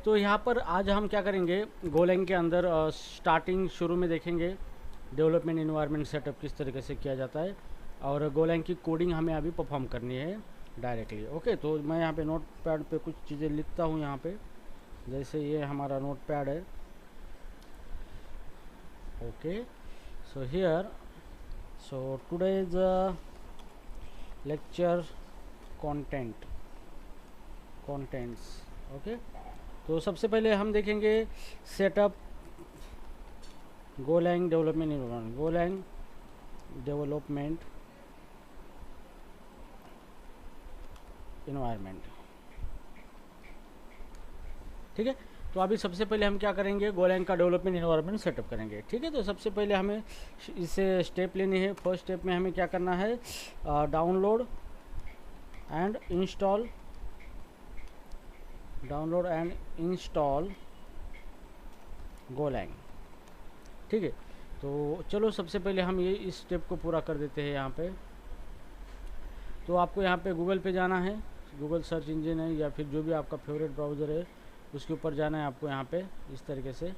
तो यहाँ पर आज हम क्या करेंगे, गोलैंग के अंदर स्टार्टिंग शुरू में देखेंगे डेवलपमेंट इन्वायरमेंट सेटअप किस तरीके से किया जाता है, और गोलैंग की कोडिंग हमें अभी परफॉर्म करनी है डायरेक्टली। ओके, तो मैं यहाँ पे नोट पैड पर कुछ चीज़ें लिखता हूँ यहाँ पे, जैसे ये हमारा नोट पैड है। Okay, so here, so today's lecture contents. Okay, तो सबसे पहले हम देखेंगे setup Golang development environment, Golang development environment. ठीक है, तो अभी सबसे पहले हम क्या करेंगे, गोलैंग का डेवलपमेंट इन्वायरमेंट सेटअप करेंगे। ठीक है, तो सबसे पहले हमें इसे स्टेप लेनी है। फर्स्ट स्टेप में हमें क्या करना है, डाउनलोड एंड इंस्टॉल गोलैंग। ठीक है, तो चलो सबसे पहले हम ये इस स्टेप को पूरा कर देते हैं यहाँ पे। तो आपको यहाँ पे गूगल पे जाना है, गूगल सर्च इंजन है या फिर जो भी आपका फेवरेट ब्राउज़र है उसके ऊपर जाना है आपको यहाँ पे इस तरीके से।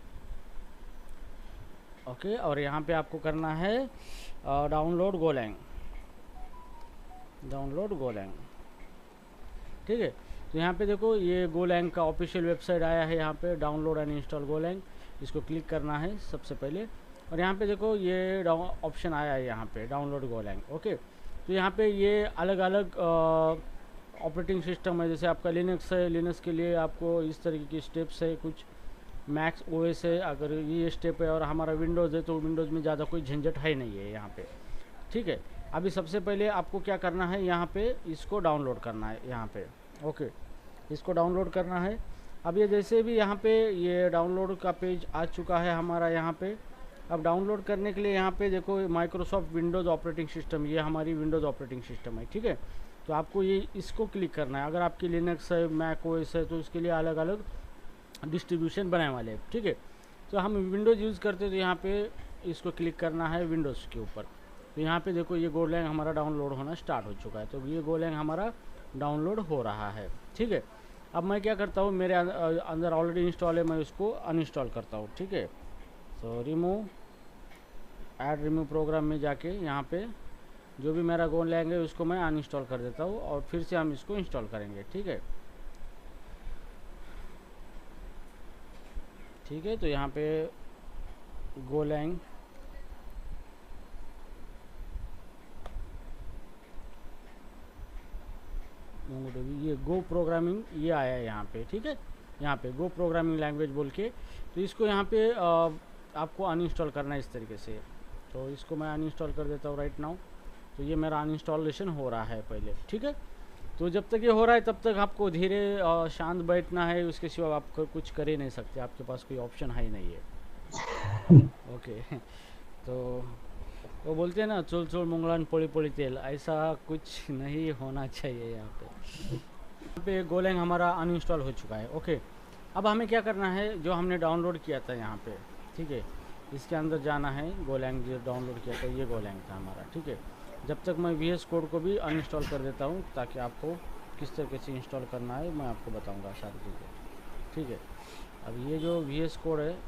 ओके, और यहाँ पे आपको करना है डाउनलोड गोलैंग। ठीक है, तो यहाँ पे देखो ये गोलैंग का ऑफिशियल वेबसाइट आया है, यहाँ पे डाउनलोड एंड इंस्टॉल गोलैंग, इसको क्लिक करना है सबसे पहले। और यहाँ पे देखो ये ऑप्शन आया है यहाँ पे डाउनलोड गोलैंग। ओके, तो यहाँ पे ये अलग अलग ऑपरेटिंग सिस्टम है, जैसे आपका लिनक्स है, लिनक्स के लिए आपको इस तरीके की स्टेप्स है, कुछ मैक्स ओएस है अगर ये स्टेप है, और हमारा विंडोज़ है तो विंडोज़ में ज़्यादा कोई झंझट है नहीं है यहाँ पे। ठीक है, अभी सबसे पहले आपको क्या करना है, यहाँ पे इसको डाउनलोड करना है यहाँ पे। ओके, इसको डाउनलोड करना है। अब ये जैसे भी यहाँ पे ये डाउनलोड का पेज आ चुका है हमारा यहाँ पे। अब डाउनलोड करने के लिए यहाँ पे देखो माइक्रोसॉफ्ट विंडोज़ ऑपरेटिंग सिस्टम, ये हमारी विंडोज़ ऑपरेटिंग सिस्टम है। ठीक है, तो आपको ये इसको क्लिक करना है। अगर आपकी लिनक्स है, मैक ओएस है, तो इसके लिए अलग अलग डिस्ट्रीब्यूशन बनाने वाले हैं। ठीक है, तो हम विंडोज़ यूज़ करते तो यहाँ पे इसको क्लिक करना है विंडोज़ के ऊपर। तो यहाँ पे देखो ये गोलैंग हमारा डाउनलोड होना स्टार्ट हो चुका है, तो ये गोलैंग हमारा डाउनलोड हो रहा है। ठीक है, अब मैं क्या करता हूँ, मेरे अंदर ऑलरेडी इंस्टॉल है, मैं उसको अनइंस्टॉल करता हूँ। ठीक है, सो रिमूव प्रोग्राम में जाके यहाँ पे जो भी मेरा गोलैंग है उसको मैं अनइंस्टॉल कर देता हूँ, और फिर से हम इसको इंस्टॉल करेंगे। ठीक है, तो यहाँ पे गोलैंग ये गो प्रोग्रामिंग ये आया है यहाँ पे। ठीक है, यहाँ पे गो प्रोग्रामिंग लैंग्वेज बोल के, तो इसको यहाँ पे आपको अनइंस्टॉल करना है इस तरीके से। तो इसको मैं अनइंस्टॉल कर देता हूँ राइट नाउ। तो ये मेरा अनइंस्टॉलेशन हो रहा है पहले। ठीक है, तो जब तक ये हो रहा है तब तक आपको धीरे शांत बैठना है, उसके सिवा आप कुछ कर ही नहीं सकते, आपके पास कोई ऑप्शन है ही नहीं है। ओके, तो वो बोलते हैं ना, चोल चोल मुंगलान पोली पोली तेल, ऐसा कुछ नहीं होना चाहिए यहाँ पे। गोलैंग हमारा अनइंस्टॉल हो चुका है। ओके, अब हमें क्या करना है, जो हमने डाउनलोड किया था यहाँ पे, ठीक है, इसके अंदर जाना है। गोलैंग जो डाउनलोड किया था ये गोलैंग था हमारा। ठीक है, जब तक मैं VS कोड को भी अनइंस्टॉल कर देता हूँ ताकि आपको किस तरीके से इंस्टॉल करना है मैं आपको बताऊँगा सारी चीज़ें। ठीक है, अब ये जो VS कोड है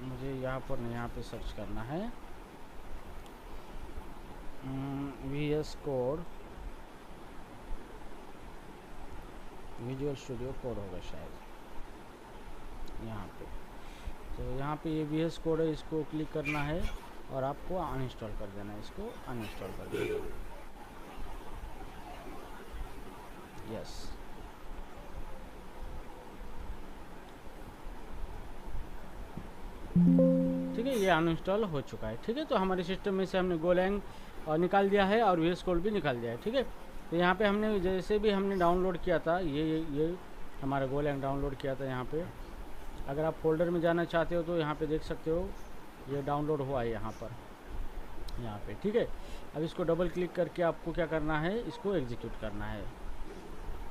मुझे यहाँ पर नहीं, यहाँ पे सर्च करना है VS code, visual studio code होगा शायद यहाँ पे। तो यहाँ पे ये VS कोड है, इसको क्लिक करना है और आपको अनइंस्टॉल कर देना है, इसको अनइंस्टॉल कर देना है। यस, ठीक है, ये अनइंस्टॉल हो चुका है। ठीक है, तो हमारे सिस्टम में से हमने गोलैंग निकाल दिया है और VS कोड भी निकाल दिया है। ठीक है, तो यहाँ पे हमने जैसे भी हमने डाउनलोड किया था ये हमारा गोलैंग डाउनलोड किया था यहाँ पे। अगर आप फोल्डर में जाना चाहते हो तो यहाँ पे देख सकते हो ये डाउनलोड हुआ है यहाँ पे। ठीक है, अब इसको डबल क्लिक करके आपको क्या करना है, इसको एग्जीक्यूट करना है।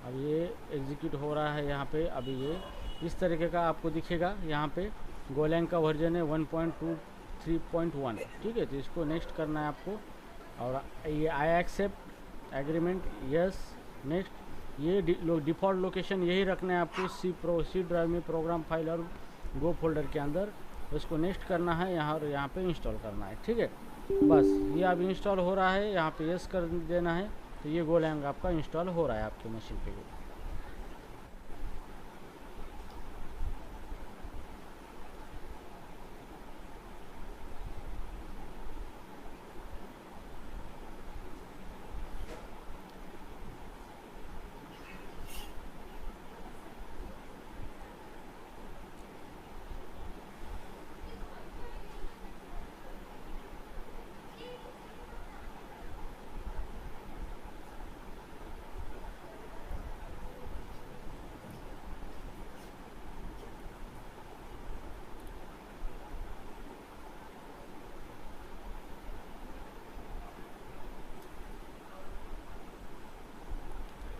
अब ये एग्जीक्यूट हो रहा है यहाँ पे। अभी ये इस तरीके का आपको दिखेगा यहाँ पे। गोलैंग का वर्जन है 1.23.1। ठीक है, तो इसको नेक्स्ट करना है आपको, और ये I accept agreement, yes next. ये डिफ़ॉल्ट लोकेशन यही रखना है आपको, सी ड्राइव में प्रोग्राम फाइल और गो फोल्डर के अंदर। इसको नेक्स्ट करना है यहाँ और यहाँ पे इंस्टॉल करना है, ठीक है। बस ये अब इंस्टॉल हो रहा है, यहाँ पे यस कर देना है, तो ये गोलैंग आपका इंस्टॉल हो रहा है आपके मशीन पे।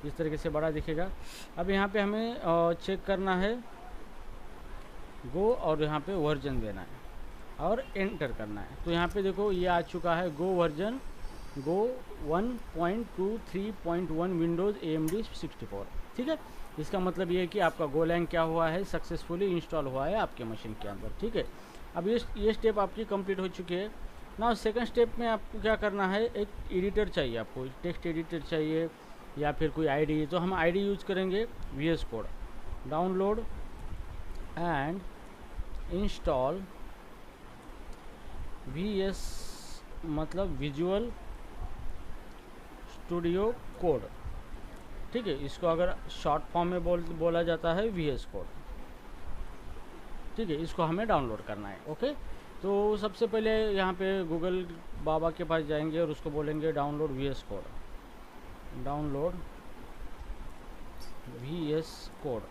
इस तरीके से बड़ा दिखेगा। अब यहाँ पे हमें चेक करना है गो, और यहाँ पे वर्जन देना है और एंटर करना है। तो यहाँ पे देखो ये आ चुका है गो वर्जन, गो 1.23.1 विंडोज़ AMD 64, ठीक है। इसका मतलब ये है कि आपका गोलैंग क्या हुआ है, सक्सेसफुली इंस्टॉल हुआ है आपके मशीन के अंदर, ठीक है। अब ये स्टेप आपकी कंप्लीट हो चुकी है ना। सेकंड स्टेप में आपको क्या करना है, एक एडिटर चाहिए आपको, टेक्स्ट एडिटर चाहिए या फिर कोई आईडी। तो हम आईडी यूज करेंगे VS code, download and install VS मतलब विजुअल स्टूडियो कोड, ठीक है। इसको अगर शॉर्ट फॉर्म में बोला जाता है VS कोड, ठीक है। इसको हमें डाउनलोड करना है, ओके। तो सबसे पहले यहाँ पे गूगल बाबा के पास जाएंगे और उसको बोलेंगे download VS code, download VS code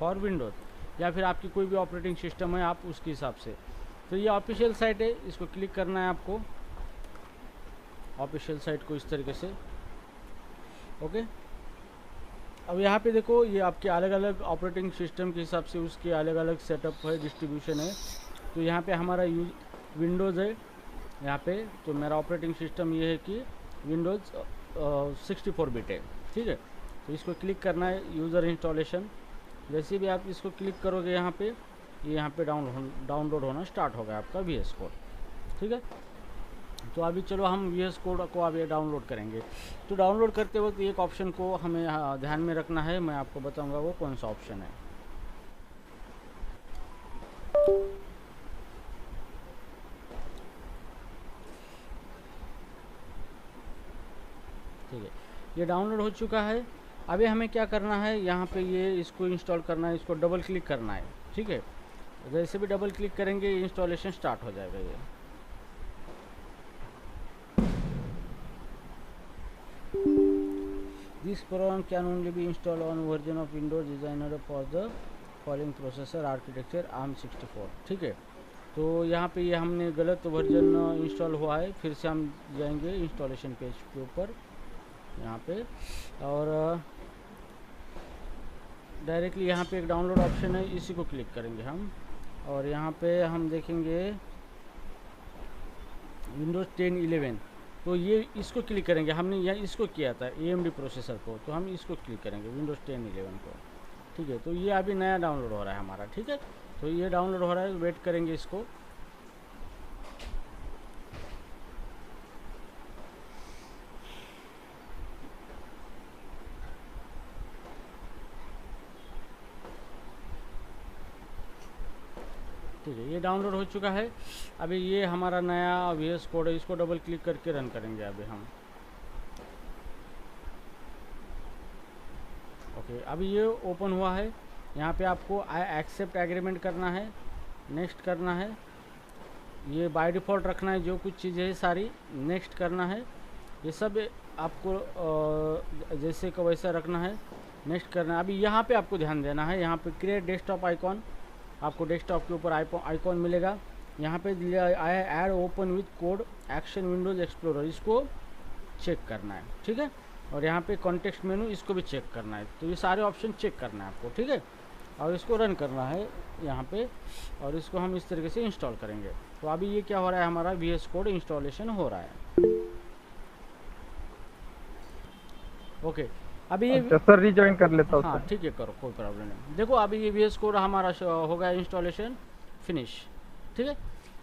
for Windows, या फिर आपकी कोई भी ऑपरेटिंग सिस्टम है आप उसके हिसाब से। तो ये ऑफिशियल साइट है, इसको क्लिक करना है आपको, ऑफिशियल साइट को इस तरीके से, ओके। अब यहाँ पे देखो ये आपके अलग अलग ऑपरेटिंग सिस्टम के हिसाब से उसके अलग अलग सेटअप है, डिस्ट्रीब्यूशन है। तो यहाँ पे हमारा विंडोज़ है यहाँ पे, तो मेरा ऑपरेटिंग सिस्टम ये है कि विंडोज़ 64 बिट है, ठीक है। तो इसको क्लिक करना है, यूज़र इंस्टॉलेशन। जैसे भी आप इसको क्लिक करोगे यहाँ पे, ये यहाँ पे डाउनलोड होना स्टार्ट होगा आपका VS कोड, ठीक है। तो अभी चलो हम VS कोड को अभी डाउनलोड करेंगे। तो डाउनलोड करते वक्त एक ऑप्शन को हमें ध्यान में रखना है, मैं आपको बताऊंगा वो कौन सा ऑप्शन है। ठीक है, ये डाउनलोड हो चुका है। अभी हमें क्या करना है, यहाँ पे ये इसको इंस्टॉल करना है, इसको डबल क्लिक करना है, ठीक है। जैसे भी डबल क्लिक करेंगे इंस्टॉलेशन स्टार्ट हो जाएगा। ये this program can only be install on version of Windows designer for the following processor architecture ARM64, ठीक है। तो यहाँ पे ये हमने गलत वर्जन इंस्टॉल हुआ है, फिर से हम जाएंगे इंस्टॉलेशन पेज के ऊपर यहाँ पे, और डायरेक्टली यहाँ पे एक डाउनलोड ऑप्शन है, इसी को क्लिक करेंगे हम, और यहाँ पे हम देखेंगे विंडोज़ 10 11। तो ये इसको क्लिक करेंगे, हमने यहाँ इसको किया था AMD प्रोसेसर को, तो हम इसको क्लिक करेंगे विंडोज़ 10 11 को, ठीक है। तो ये अभी नया डाउनलोड हो रहा है हमारा, ठीक है। तो ये डाउनलोड हो रहा है, वेट करेंगे इसको। ठीक है, ये डाउनलोड हो चुका है। अभी ये हमारा नया VS कोड है, इसको डबल क्लिक करके रन करेंगे अभी हम, ओके। अभी ये ओपन हुआ है, यहाँ पे आपको एक्सेप्ट एग्रीमेंट करना है, नेक्स्ट करना है, ये बाय डिफ़ॉल्ट रखना है, जो कुछ चीज़ें है सारी नेक्स्ट करना है, ये सब आपको जैसे का वैसा रखना है, नेक्स्ट करना है। अभी यहाँ पे आपको ध्यान देना है, यहाँ पे क्रिएट डेस्कटॉप आइकॉन, आपको डेस्कटॉप के ऊपर आइकॉन मिलेगा, यहाँ पे add open with code action Windows explorer, इसको चेक करना है, ठीक है। और यहाँ पे कॉन्टेक्स्ट मेनू, इसको भी चेक करना है। तो ये सारे ऑप्शन चेक करना है आपको, ठीक है। और इसको रन करना है यहाँ पे, और इसको हम इस तरीके से इंस्टॉल करेंगे। तो अभी ये क्या हो रहा है, हमारा VS कोड इंस्टॉलेशन हो रहा है, ओके। अभी ये अच्छा सर, रिज्वाइन कर लेता हूँ हाँ सर। ठीक है, करो, कोई प्रॉब्लम नहीं। देखो अभी ये VS कोड हमारा हो गया इंस्टॉलेशन फिनिश, ठीक है।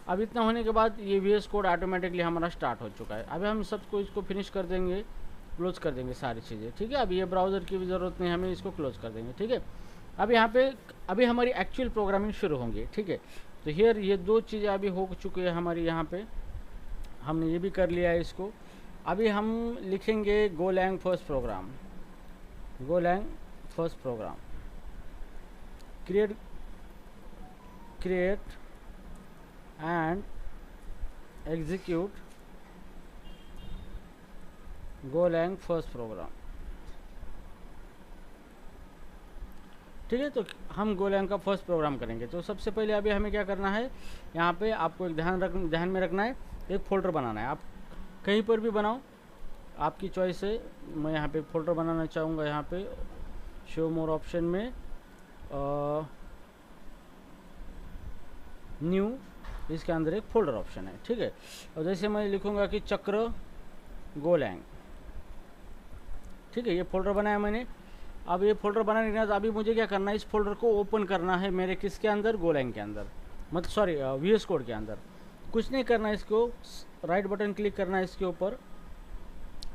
अब इतना होने के बाद ये VS कोड ऑटोमेटिकली हमारा स्टार्ट हो चुका है। अभी हम सबको इसको फिनिश कर देंगे, क्लोज कर देंगे सारी चीज़ें, ठीक है। अभी ये ब्राउज़र की भी ज़रूरत नहीं, हमें इसको क्लोज कर देंगे, ठीक है। अब यहाँ पे अभी हमारी एक्चुअल प्रोग्रामिंग शुरू होंगी, ठीक है। तो हियर ये दो चीज़ें अभी हो चुकी है हमारी, यहाँ पे हमने ये भी कर लिया है इसको। अभी हम लिखेंगे Golang first program, Golang first program, create and execute Golang first program, ठीक है। तो हम गोलैंग का फर्स्ट प्रोग्राम करेंगे। तो सबसे पहले अभी हमें क्या करना है, यहाँ पे आपको एक ध्यान में रखना है, एक फोल्डर बनाना है। आप कहीं पर भी बनाओ, आपकी चॉइस है। मैं यहाँ पे फोल्डर बनाना चाहूँगा, यहाँ पे शो मोर ऑप्शन में न्यू, इसके अंदर एक फोल्डर ऑप्शन है, ठीक है। और जैसे मैं लिखूँगा कि चक्र गोलैंग, ठीक है, ये फोल्डर बनाया मैंने। अब ये फोल्डर बनाने के बाद अभी मुझे क्या करना है, इस फोल्डर को ओपन करना है मेरे किसके अंदर, गोलैंग के अंदर, मतलब सॉरी VS कोड के अंदर। कुछ नहीं करना है, इसको राइट बटन क्लिक करना है इसके ऊपर,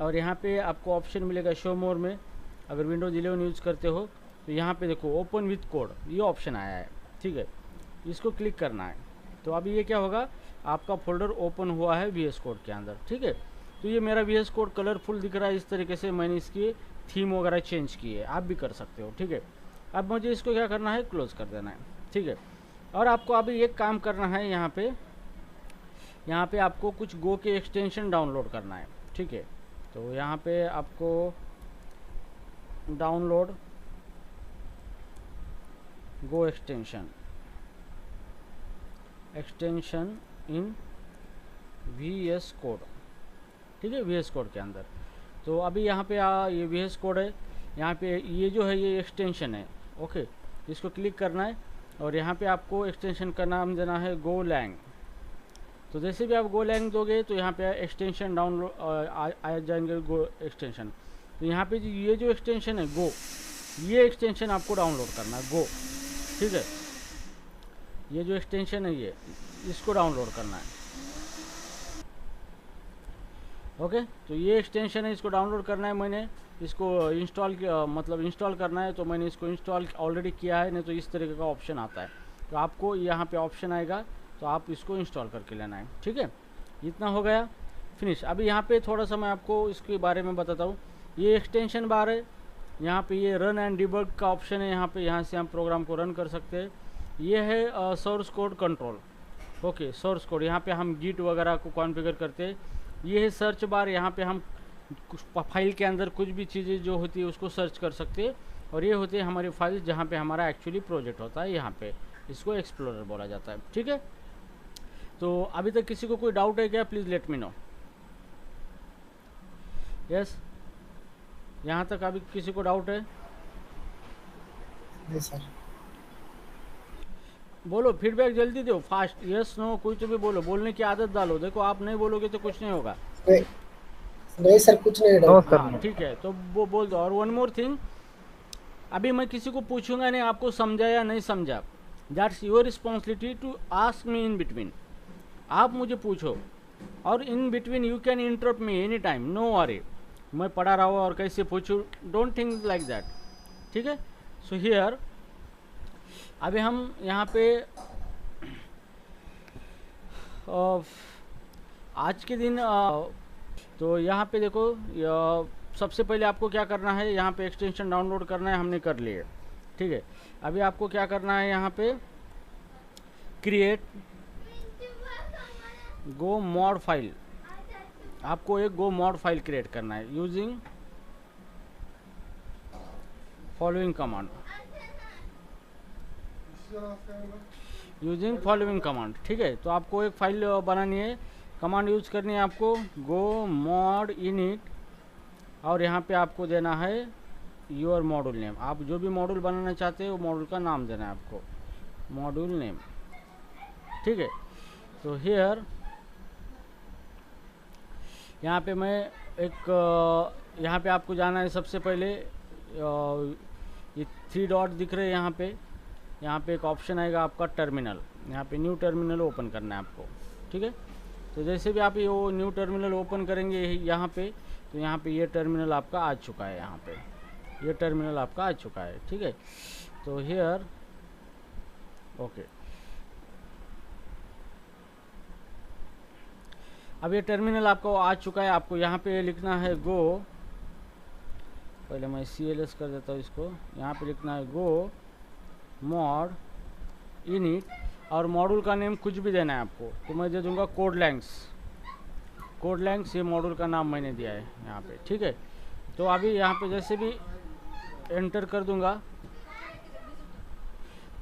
और यहाँ पे आपको ऑप्शन मिलेगा शो मोर में। अगर विंडोज 11 यूज़ करते हो तो यहाँ पे देखो ओपन विथ कोड, ये ऑप्शन आया है, ठीक है। इसको क्लिक करना है। तो अभी ये क्या होगा, आपका फोल्डर ओपन हुआ है VS कोड के अंदर, ठीक है। तो ये मेरा VS कोड कलरफुल दिख रहा है, इस तरीके से मैंने इसकी थीम वगैरह चेंज की है, आप भी कर सकते हो, ठीक है। अब मुझे इसको क्या करना है, क्लोज कर देना है, ठीक है। और आपको अभी एक काम करना है, यहाँ पे आपको कुछ गो के एक्सटेंशन डाउनलोड करना है, ठीक है। तो यहाँ पे आपको download go extension in VS code, ठीक है, VS कोड के अंदर। तो अभी यहाँ पे ये VS कोड है, यहाँ पे ये जो है ये एक्सटेंशन है, ओके। इसको क्लिक करना है और यहाँ पे आपको एक्सटेंशन का नाम देना है गोलैंग। तो जैसे भी आप गोलैंग दोगे तो यहाँ पे एक्सटेंशन डाउनलोड आ जाएंगे, गो एक्सटेंशन। तो यहाँ पे ये जो एक्सटेंशन है गो, ये एक्सटेंशन आपको डाउनलोड करना है, गो, ठीक है। ये जो एक्सटेंशन है ये, इसको डाउनलोड करना है, ओके। तो ये एक्सटेंशन है, इसको डाउनलोड करना है। मैंने इसको इंस्टॉल किया, मतलब इंस्टॉल करना है, तो मैंने इसको इंस्टॉल ऑलरेडी किया है, नहीं तो इस तरीके का ऑप्शन आता है। तो आपको यहाँ पे ऑप्शन आएगा, तो आप इसको इंस्टॉल करके लेना है, ठीक है। इतना हो गया फिनिश। अभी यहाँ पे थोड़ा सा मैं आपको इसके बारे में बताता हूँ। ये एक्सटेंशन बार है, यहाँ पे ये रन एंड डिबग का ऑप्शन है, यहाँ से हम प्रोग्राम को रन कर सकते हैं। ये है source code control, okay. Source code, यहाँ पे हम गिट वगैरह को कॉन्फ़िगर करते हैं। ये है सर्च बार, यहाँ पे हम फाइल के अंदर कुछ भी चीज़ें जो होती है उसको सर्च कर सकते हैं। और ये होती है हमारी फाइल जहाँ पे हमारा एक्चुअली प्रोजेक्ट होता है, यहाँ पे इसको एक्सप्लोरर बोला जाता है, ठीक है। तो अभी तक किसी को कोई डाउट है क्या, please let me know. Yes, यहाँ तक अभी किसी को डाउट है? Yes sir. बोलो, फीडबैक जल्दी दो, फास्ट, यस नो कुछ भी बोलो, बोलने की आदत डालो। देखो आप नहीं बोलोगे तो कुछ नहीं होगा। नहीं सर, कुछ नहीं डाउट। हाँ ठीक है, तो वो बोल दो। और वन मोर थिंग, अभी मैं किसी को पूछूंगा नहीं आपको समझा या नहीं समझा, that's your responsibility to ask me in between. आप मुझे पूछो, और in between you can interrupt me any time, no worry. मैं पढ़ा रहा हूँ और कैसे पूछूँ, डोंट थिंक लाइक दैट, ठीक है। सो हियर अभी हम यहाँ पे आज के दिन तो यहाँ पे देखो, सबसे पहले आपको क्या करना है, यहाँ पे एक्सटेंशन डाउनलोड करना है, हमने कर लिए, ठीक है। अभी आपको क्या करना है, यहाँ पे क्रिएट गो मॉड फाइल, आपको एक गो मॉड फाइल क्रिएट करना है यूजिंग फॉलोइंग कमांड, ठीक है। तो आपको एक फाइल बनानी है, कमांड यूज करनी है आपको, गो मॉड इनिट, और यहाँ पे आपको देना है योर मॉड्यूल नेम। आप जो भी मॉड्यूल बनाना चाहते हैं वो मॉड्यूल का नाम देना है आपको, मॉड्यूल नेम, ठीक है। तो हियर यहाँ पे मैं एक यहाँ पे आपको जाना है सबसे पहले ये 3 डॉट दिख रहे हैं यहाँ पे एक ऑप्शन आएगा आपका टर्मिनल। यहाँ पे न्यू टर्मिनल ओपन करना है आपको, ठीक है। तो जैसे भी आप ये वो न्यू टर्मिनल ओपन करेंगे यहाँ पे, तो यहाँ पे ये टर्मिनल आपका आ चुका है, यहाँ पे ये टर्मिनल आपका आ चुका है, ठीक है। तो हियर ओके, अब ये टर्मिनल आपका आ चुका है। आपको यहाँ पे लिखना है गो, पहले मैं CLS कर देता हूँ इसको। यहाँ पे लिखना है गो मॉड इनिट, और मॉड्यूल का नेम कुछ भी देना है आपको। तो मैं दे दूंगा कोड लैंग्स, ये मॉड्यूल का नाम मैंने दिया है यहाँ पे, ठीक है। तो अभी यहाँ पे जैसे भी एंटर कर दूंगा,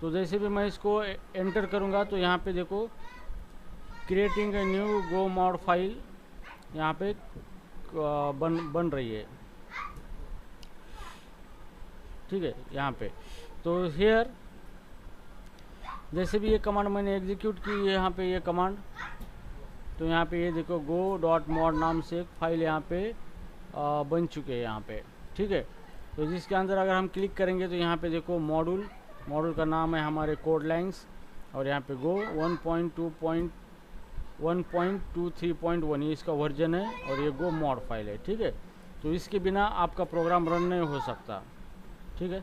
तो जैसे भी मैं इसको एंटर करूंगा तो यहाँ पे देखो creating a new go mod file यहाँ पे बन रही है, ठीक है। यहाँ पे तो हियर जैसे भी ये कमांड मैंने एग्जीक्यूट की है, यहाँ पे ये कमांड, तो यहाँ पे ये देखो गो डॉट मॉड नाम से एक फाइल यहाँ पे बन चुके हैं यहाँ पे, ठीक है। तो जिसके अंदर अगर हम क्लिक करेंगे तो यहाँ पे देखो मॉड्यूल का नाम है हमारे कोड लैंग्स, और यहाँ पे गो 1.23.1 ये इसका वर्जन है, और ये गो मॉड फाइल है, ठीक है। तो इसके बिना आपका प्रोग्राम रन नहीं हो सकता, ठीक है।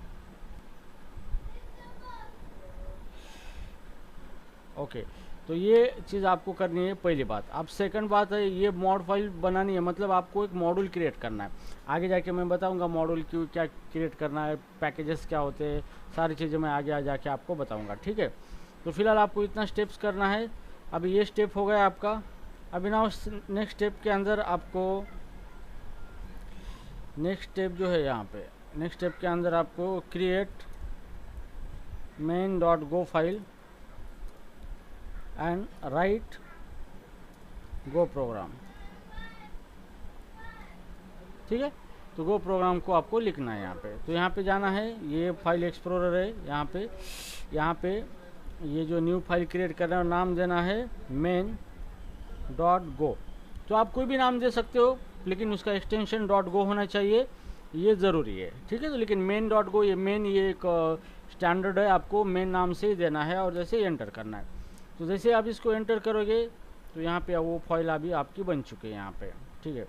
ओके, तो ये चीज़ आपको करनी है पहली बात। अब सेकंड बात है, ये मॉड फाइल बनानी है, मतलब आपको एक मॉड्यूल क्रिएट करना है। आगे जाके मैं बताऊंगा मॉड्यूल क्यों क्या क्रिएट करना है, पैकेजेस क्या होते हैं, सारी चीज़ें मैं आगे जाके आपको बताऊंगा, ठीक है। तो फिलहाल आपको इतना स्टेप्स करना है। अभी ये स्टेप हो गया आपका। अभी ना नेक्स्ट स्टेप के अंदर आपको नेक्स्ट स्टेप जो है यहाँ पे, नेक्स्ट स्टेप के अंदर आपको create main.go file and write go program, ठीक है। तो गो प्रोग्राम को आपको लिखना है यहाँ पे। तो यहाँ पे जाना है, ये फाइल एक्सप्लोरर है, यहाँ पे ये जो न्यू फाइल क्रिएट करना है, नाम देना है main.go। तो आप कोई भी नाम दे सकते हो, लेकिन उसका एक्सटेंशन .go होना चाहिए, ये ज़रूरी है, ठीक है। तो लेकिन main.go, ये मेन ये एक स्टैंडर्ड है, आपको मेन नाम से ही देना है, और जैसे एंटर करना है। तो जैसे आप इसको एंटर करोगे तो यहाँ पे वो फाइल अभी आपकी बन चुकी है यहाँ पे, ठीक है।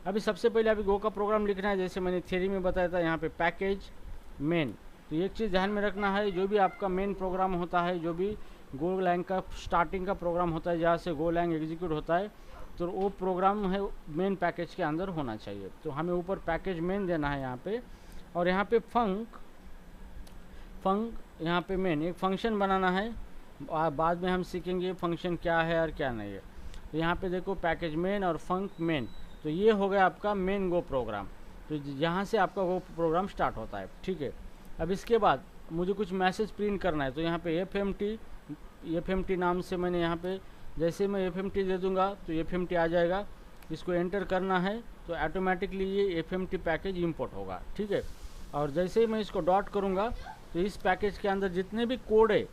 अभी सबसे पहले अभी गो का प्रोग्राम लिखना है, जैसे मैंने थ्योरी में बताया था, यहाँ पे पैकेज मेन। तो एक चीज़ ध्यान में रखना है, जो भी आपका मेन प्रोग्राम होता है, जो भी गो लैंग का स्टार्टिंग का प्रोग्राम होता है, जहाँ से गो लैंग एग्जीक्यूट होता है, तो वो प्रोग्राम है मेन पैकेज के अंदर होना चाहिए। तो हमें ऊपर पैकेज मेन देना है यहाँ पे, और यहाँ पे फंक यहाँ पे मेन एक फंक्शन बनाना है। बाद में हम सीखेंगे फंक्शन क्या है और क्या नहीं है। तो यहाँ पे देखो पैकेज मेन और फंक मेन, तो ये हो गया आपका मेन गो प्रोग्राम। तो यहाँ से आपका गो प्रोग्राम स्टार्ट होता है, ठीक है। अब इसके बाद मुझे कुछ मैसेज प्रिंट करना है, तो यहाँ पे FMT नाम से मैंने यहाँ पे, जैसे मैं FMT दे दूँगा तो FMT आ जाएगा। इसको एंटर करना है तो ऑटोमेटिकली ये FMT पैकेज इंपोर्ट होगा, ठीक है। और जैसे ही मैं इसको डॉट करूँगा तो इस पैकेज के अंदर जितने भी कोड है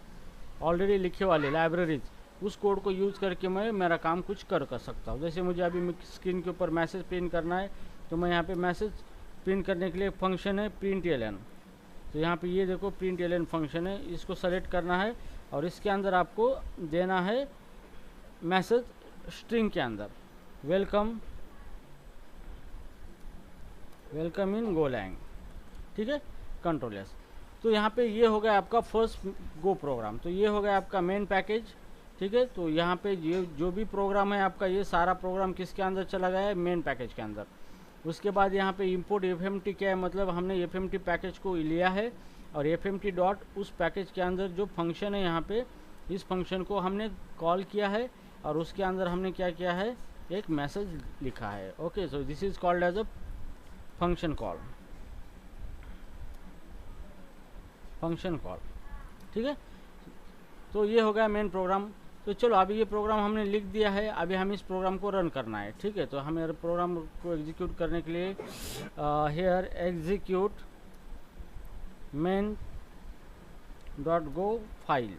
ऑलरेडी लिखे वाले लाइब्रेरीज, उस कोड को यूज़ करके मैं मेरा काम कुछ कर सकता हूँ। जैसे मुझे अभी स्क्रीन के ऊपर मैसेज प्रिंट करना है, तो मैं यहाँ पे मैसेज प्रिंट करने के लिए फंक्शन है println। तो यहाँ पे ये देखो println फंक्शन है, इसको सेलेक्ट करना है, और इसके अंदर आपको देना है मैसेज स्ट्रिंग के अंदर वेलकम इन गोलैंग, ठीक है, कंट्रोल S। तो यहाँ पे ये हो गया आपका फर्स्ट गो प्रोग्राम। तो ये हो गया आपका मेन पैकेज, ठीक है। तो यहाँ पे ये जो भी प्रोग्राम है आपका, ये सारा प्रोग्राम किसके अंदर चला गया है, मेन पैकेज के अंदर। उसके बाद यहाँ पे इंपोर्ट FMT क्या है, मतलब हमने FMT पैकेज को लिया है, और FMT डॉट उस पैकेज के अंदर जो फंक्शन है यहाँ पे, इस फंक्शन को हमने कॉल किया है, और उसके अंदर हमने क्या किया है, एक मैसेज लिखा है। Okay, so this is called as a function call, ठीक है। तो ये हो गया मेन प्रोग्राम। तो चलो अभी ये प्रोग्राम हमने लिख दिया है, अभी हम इस प्रोग्राम को रन करना है, ठीक है। तो हमें प्रोग्राम को एग्जीक्यूट करने के लिए हेयर एग्जीक्यूट main.go फाइल,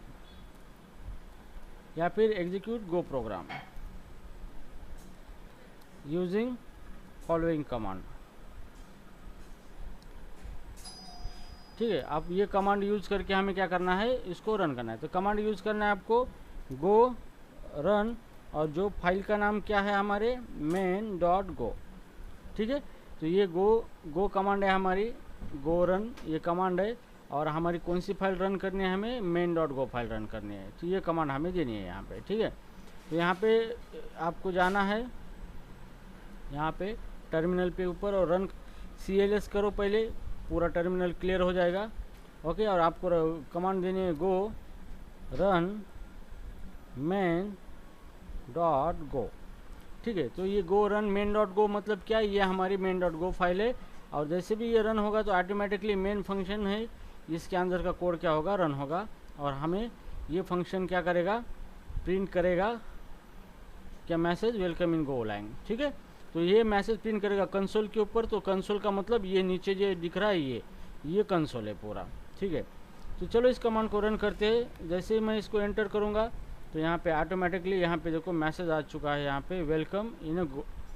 या फिर एग्जीक्यूट गो प्रोग्राम यूजिंग फॉलोइंग कमांड। ठीक है। आप ये कमांड यूज़ करके हमें क्या करना है, इसको रन करना है। तो कमांड यूज़ करना है आपको गो रन, और जो फाइल का नाम क्या है हमारे main.go, ठीक है। तो ये गो कमांड है हमारी, गो रन ये कमांड है, और हमारी कौन सी फाइल रन करनी है, हमें main.go फाइल रन करनी है। तो ये कमांड हमें देनी है यहाँ पे, ठीक है। तो यहाँ पे आपको जाना है, यहाँ पे टर्मिनल पे ऊपर, और रन CLS करो पहले, पूरा टर्मिनल क्लियर हो जाएगा। ओके, और आपको कमांड देनी है गो रन main.go, ठीक है। तो ये गो रन main.go मतलब क्या, ये हमारी main.go फाइल है, और जैसे भी ये रन होगा तो ऑटोमेटिकली मेन फंक्शन है, इसके अंदर का कोड क्या होगा, रन होगा, और हमें ये फंक्शन क्या करेगा, प्रिंट करेगा क्या, मैसेज वेलकम इन गोलैंग, ठीक है। तो ये मैसेज प्रिंट करेगा कंसोल के ऊपर। तो कंसोल का मतलब ये नीचे जो दिख रहा है ये कंसोल है पूरा, ठीक है। तो चलो इस कमांड को रन करते हैं। जैसे ही मैं इसको एंटर करूँगा तो यहाँ पे ऑटोमेटिकली यहाँ पे देखो मैसेज आ चुका है, यहाँ पे वेलकम इन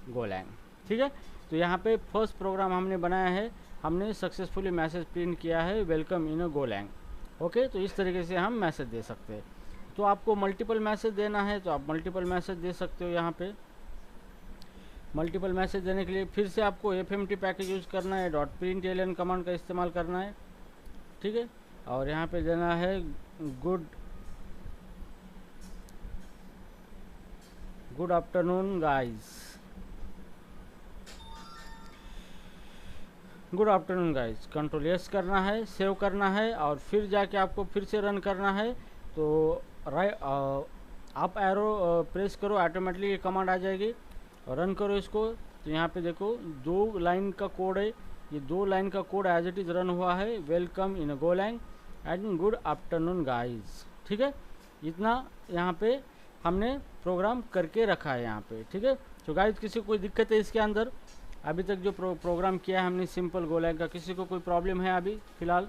गोलैंग, ठीक है। तो यहाँ पे फर्स्ट प्रोग्राम हमने बनाया है, हमने सक्सेसफुली मैसेज प्रिंट किया है वेलकम इन गोलैंग। ओके, तो इस तरीके से हम मैसेज दे सकते हैं। तो आपको मल्टीपल मैसेज देना है तो आप मल्टीपल मैसेज दे सकते हो। यहाँ पे मल्टीपल मैसेज देने के लिए फिर से आपको FMT पैकेज यूज़ करना है, .println कमांड का इस्तेमाल करना है, ठीक है। और यहाँ पे देना है good afternoon guys, good afternoon guys, control S करना है, सेव करना है, और फिर जाके आपको फिर से रन करना है। तो अप एरो प्रेस करो, ऑटोमेटिकली ये कमांड आ जाएगी, और रन करो इसको। तो यहाँ पे देखो 2 लाइन का कोड है, ये 2 लाइन का code as it is run हुआ है, welcome in Golang and good afternoon guys, ठीक है। इतना यहाँ पे हमने प्रोग्राम करके रखा है यहाँ पे, ठीक है। तो गाइस किसी को कोई दिक्कत है इसके अंदर, अभी तक जो प्रोग्राम किया है हमने सिंपल गोलैंग का, किसी को कोई प्रॉब्लम है अभी फिलहाल?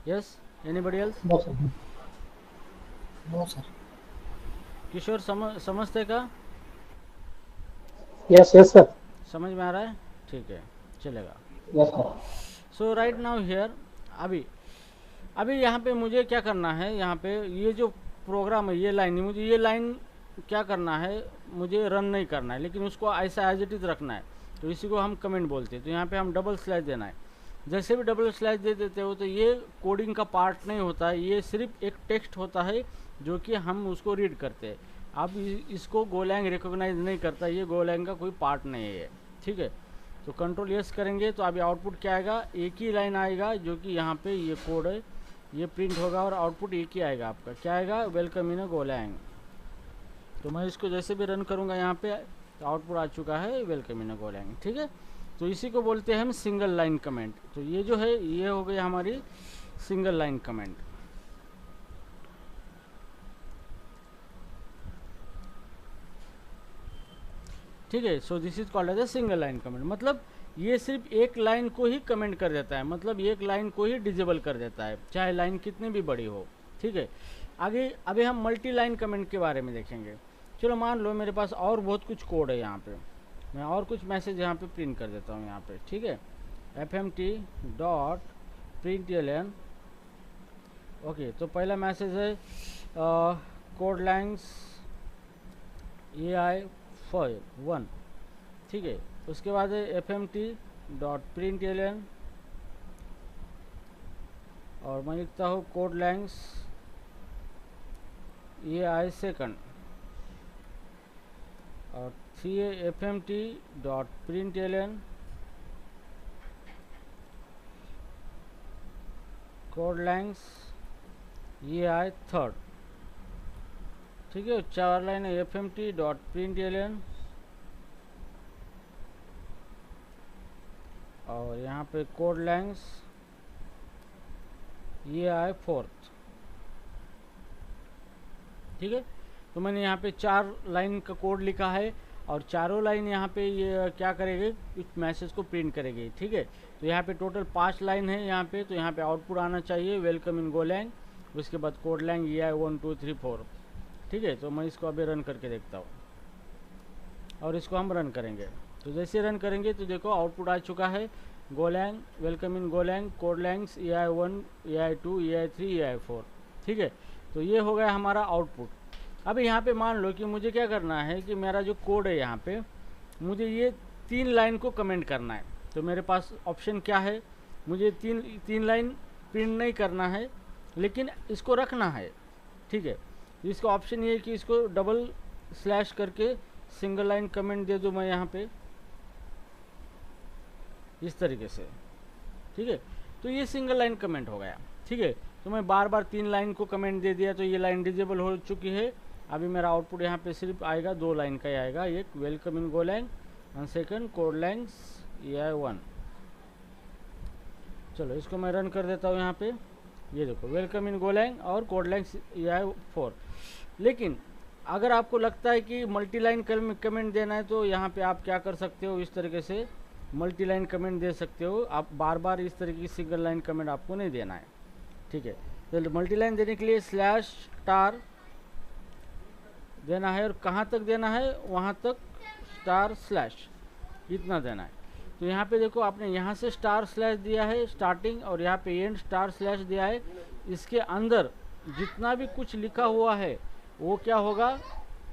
Yes, anybody else? No sir. Kishore समझते का? यस सर, समझ में आ रहा है, ठीक है, चलेगा। Yes sir. So right now here, अभी यहाँ पे मुझे क्या करना है, यहाँ पे ये जो प्रोग्राम है, ये लाइन, मुझे ये लाइन क्या करना है, मुझे रन नहीं करना है, लेकिन उसको ऐसा एज इट इज़ रखना है। तो इसी को हम कमेंट बोलते हैं। तो यहाँ पे हम डबल स्लैश देना है। जैसे भी डबल स्लैश दे देते हो तो ये कोडिंग का पार्ट नहीं होता है, ये सिर्फ एक टेक्स्ट होता है जो कि हम उसको रीड करते हैं। अब इसको गोलैंग रिकॉग्नाइज नहीं करता, ये गोलैंग का कोई पार्ट नहीं है, ठीक है। तो कंट्रोल S करेंगे तो अभी आउटपुट क्या आएगा, एक ही लाइन आएगा, जो कि यहाँ पे ये कोड है, ये प्रिंट होगा, और आउटपुट एक ही आएगा आपका, क्या आएगा, वेलकम इन गोलैंग। तो मैं इसको जैसे भी रन करूँगा यहाँ पे तो आउटपुट आ चुका है, वेलकम इन गोलैंग, ठीक है। तो इसी को बोलते हैं हम सिंगल लाइन कमेंट। तो ये जो है ये हो गई हमारी सिंगल लाइन कमेंट, ठीक है। So this is called as a single line comment, मतलब ये सिर्फ एक लाइन को ही कमेंट कर देता है, मतलब एक लाइन को ही डिजेबल कर देता है, चाहे लाइन कितनी भी बड़ी हो, ठीक है। आगे अभी हम मल्टी लाइन कमेंट के बारे में देखेंगे। चलो मान लो मेरे पास और बहुत कुछ कोड है यहाँ पे, मैं और कुछ मैसेज यहाँ पे प्रिंट कर देता हूँ यहाँ पे, ठीक है। fmt.println, okay. तो पहला मैसेज है कोड लैंग्स AI1, ठीक है। उसके बाद है fmt.println, और मैं लिखता हूँ कोड लैंग्स AI2, और fmt.println कोड लैंग्स AI3, ठीक है। 4 लाइन है fmt.println, और यहाँ पे कोड लैंग्स AI4, ठीक है। तो मैंने यहाँ पे 4 लाइन का कोड लिखा है, और चारों लाइन यहाँ पे ये क्या करेगी, इस मैसेज को प्रिंट करेगी, ठीक है। तो यहाँ पे टोटल 5 लाइन है यहाँ पे, तो यहाँ पे आउटपुट आना चाहिए वेलकम इन गोलैंग, उसके बाद कोड लैंग AI1 2 3 4, ठीक है। तो मैं इसको अभी रन करके देखता हूँ, और इसको हम रन करेंगे। तो जैसे रन करेंगे तो देखो आउटपुट आ चुका है, Golang, welcome in Golang, codelangs EI1, EI2, EI3, EI4। ठीक है, तो ये हो गया हमारा आउटपुट। अब यहाँ पे मान लो कि मुझे क्या करना है कि मेरा जो कोड है यहाँ पे मुझे ये 3 लाइन को कमेंट करना है। तो मेरे पास ऑप्शन क्या है, मुझे तीन लाइन प्रिंट नहीं करना है लेकिन इसको रखना है। ठीक है, इसका ऑप्शन ये है कि इसको डबल स्लैश करके सिंगल लाइन कमेंट दे दूँ मैं यहाँ पे इस तरीके से। ठीक है, तो ये सिंगल लाइन कमेंट हो गया। ठीक है, तो मैं बार बार 3 लाइन को कमेंट दे दिया तो ये लाइन डिजेबल हो चुकी है। अभी मेरा आउटपुट यहाँ पे सिर्फ आएगा 2 लाइन का ही आएगा, एक वेलकम इन गोलैंग और सेकंड कोडलैंग्स EI1। चलो इसको मैं रन कर देता हूँ यहाँ पे। ये देखो वेलकम इन गोलैंग और कोडलैंग्स EI4। लेकिन अगर आपको लगता है कि मल्टी लाइन कमेंट देना है तो यहाँ पे आप क्या कर सकते हो, इस तरीके से मल्टी लाइन कमेंट दे सकते हो। आप बार बार इस तरीके की सिंगल लाइन कमेंट आपको नहीं देना है। ठीक है, तो मल्टी लाइन देने के लिए /* देना है और कहाँ तक देना है, वहाँ तक */ इतना देना है। तो यहाँ पे देखो आपने यहाँ से */ दिया है स्टार्टिंग और यहाँ पे एंड */ दिया है। इसके अंदर जितना भी कुछ लिखा हुआ है वो क्या होगा,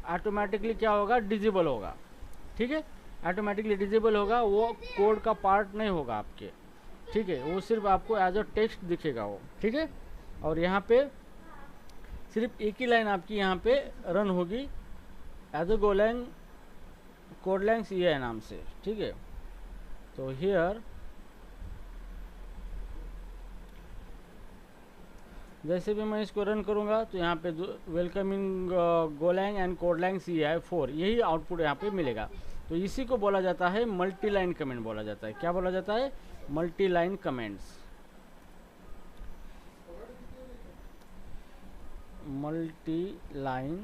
ऑटोमेटिकली क्या होगा, डिजेबल होगा। ठीक है, ऑटोमेटिकली डिजेबल होगा, वो कोड का पार्ट नहीं होगा आपके। ठीक है, वो सिर्फ आपको एज अ टेक्स्ट दिखेगा वो। ठीक है, और यहाँ पे सिर्फ एक ही लाइन आपकी यहाँ पे रन होगी एज अ गोलैंग कोडलैंग्स EI नाम से। ठीक है, तो हियर जैसे भी मैं इसको रन करूँगा तो यहाँ पे welcome in Golang and codelangs EI4 यही आउटपुट यहाँ पे मिलेगा। तो इसी को बोला जाता है मल्टी लाइन कमेंट बोला जाता है। क्या बोला जाता है, multi line comments. Multi line.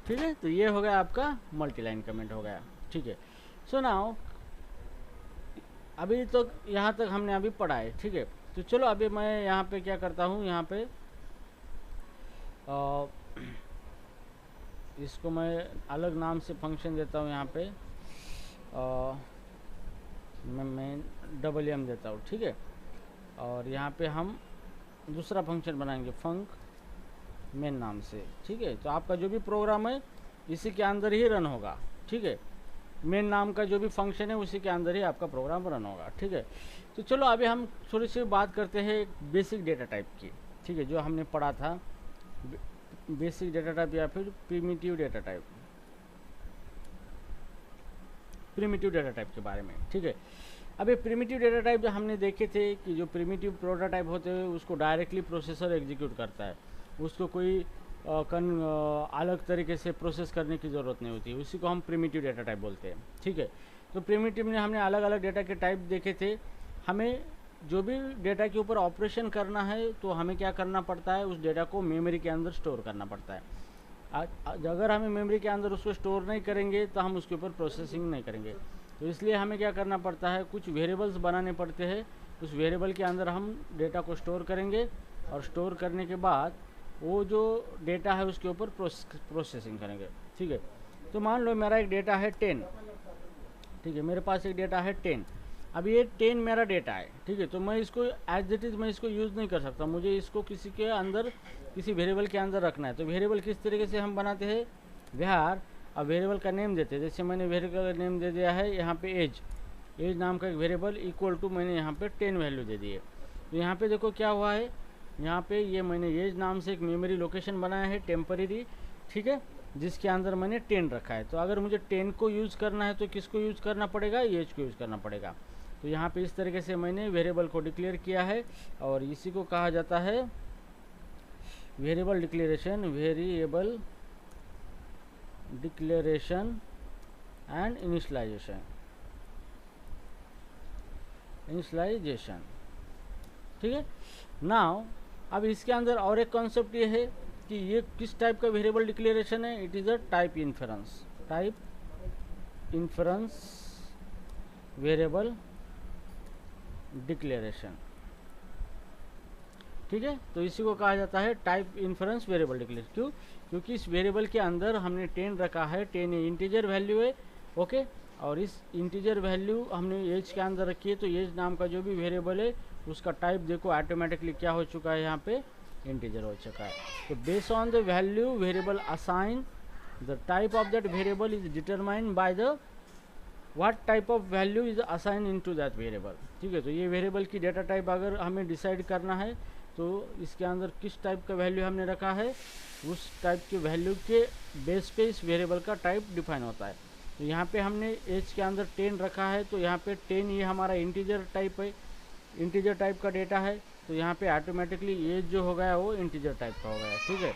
ठीक है, तो ये हो गया आपका मल्टी लाइन कमेंट हो गया। ठीक है, सो नाउ अभी तो यहाँ तक हमने अभी पढ़ा है। ठीक है, तो चलो अभी मैं यहाँ पे क्या करता हूँ, यहाँ पे इसको मैं अलग नाम से फंक्शन देता हूँ। यहाँ पे मैं WM देता हूँ। ठीक है, और यहाँ पे हम दूसरा फंक्शन बनाएंगे फंक मेन नाम से। ठीक है, तो आपका जो भी प्रोग्राम है इसी के अंदर ही रन होगा। ठीक है, मेन नाम का जो भी फंक्शन है उसी के अंदर ही आपका प्रोग्राम रन होगा। ठीक है, तो चलो अभी हम थोड़ी सी बात करते हैं बेसिक डेटा टाइप की। ठीक है, जो हमने पढ़ा था बेसिक डेटा टाइप या फिर primitive data type, primitive data type के बारे में। ठीक है, अभी प्रिमिटिव डेटा टाइप जो हमने देखे थे कि जो प्रिमिटिव प्रोटोटाइप होते हैं उसको डायरेक्टली प्रोसेसर एग्जीक्यूट करता है, उसको कोई अलग तरीके से प्रोसेस करने की ज़रूरत नहीं होती, उसी को हम प्रिमिटिव डेटा टाइप बोलते हैं। ठीक है, तो प्रिमिटिव में हमने अलग अलग डेटा के टाइप देखे थे। हमें जो भी डेटा के ऊपर ऑपरेशन करना है तो हमें क्या करना पड़ता है, उस डेटा को मेमोरी के अंदर स्टोर करना पड़ता है। अगर हमें मेमोरी के अंदर उसको स्टोर नहीं करेंगे तो हम उसके ऊपर प्रोसेसिंग नहीं करेंगे। तो इसलिए हमें क्या करना पड़ता है, कुछ वेरिएबल्स बनाने पड़ते हैं। उस वेरिएबल के अंदर हम डेटा को स्टोर करेंगे और स्टोर करने के बाद वो जो डेटा है उसके ऊपर प्रोसेसिंग करेंगे। ठीक है, तो मान लो मेरा एक डेटा है 10। ठीक है, मेरे पास एक डेटा है 10। अब ये 10 मेरा डेटा है। ठीक है, तो मैं इसको एज इट इज़ मैं इसको यूज़ नहीं कर सकता, मुझे इसको किसी के अंदर किसी वेरिएबल के अंदर रखना है। तो वेरिएबल किस तरीके से हम बनाते हैं, बिहार अब वेरिएबल का नेम देते हैं। जैसे मैंने वेरिएबल का नेम दे दिया है यहाँ पे एज नाम का एक वेरिएबल इक्वल टू मैंने यहाँ पे 10 वैल्यू दे दी है। तो यहाँ पे देखो क्या हुआ है, यहाँ पे ये मैंने एज नाम से एक मेमोरी लोकेशन बनाया है टेम्परेरी। ठीक है, जिसके अंदर मैंने 10 रखा है। तो अगर मुझे 10 को यूज़ करना है तो किसको यूज़ करना पड़ेगा, एज को यूज़ करना पड़ेगा। तो यहाँ पे इस तरीके से मैंने वेरिएबल को डिक्लेयर किया है और इसी को कहा जाता है variable declaration, variable declaration and initialisation. ठीक है, नाउ अब इसके अंदर और एक कॉन्सेप्ट ये है कि ये किस टाइप का वेरिएबल डिक्लेरेशन है, it is a type inference variable declaration. ठीक है, तो इसी को कहा जाता है टाइप इन्फरेंस वेरिएबल डिक्लेरेशन। क्यों, क्योंकि इस वेरिएबल के अंदर हमने 10 रखा है, 10 इंटीजर वैल्यू है। ओके, और इस इंटीजर वैल्यू हमने एज के अंदर रखी है, तो एज नाम का जो भी वेरिएबल है उसका टाइप देखो ऑटोमेटिकली क्या हो चुका है, यहाँ पे इंटीजर हो चुका है। तो based on the value variable assign the type of that variable is determined by the what type of value is assign into that variable. ठीक है, तो ये वेरिएबल की डेटा टाइप अगर हमें डिसाइड करना है तो इसके अंदर किस टाइप का वैल्यू हमने रखा है, उस टाइप के वैल्यू के बेस पे इस वेरिएबल का टाइप डिफाइन होता है। तो यहाँ पे हमने एज के अंदर 10 रखा है, तो यहाँ पे 10 ये हमारा इंटीजर टाइप है, इंटीजर टाइप का डेटा है, तो यहाँ पे ऑटोमेटिकली एज जो हो गया वो इंटीजर टाइप का हो गया। ठीक है,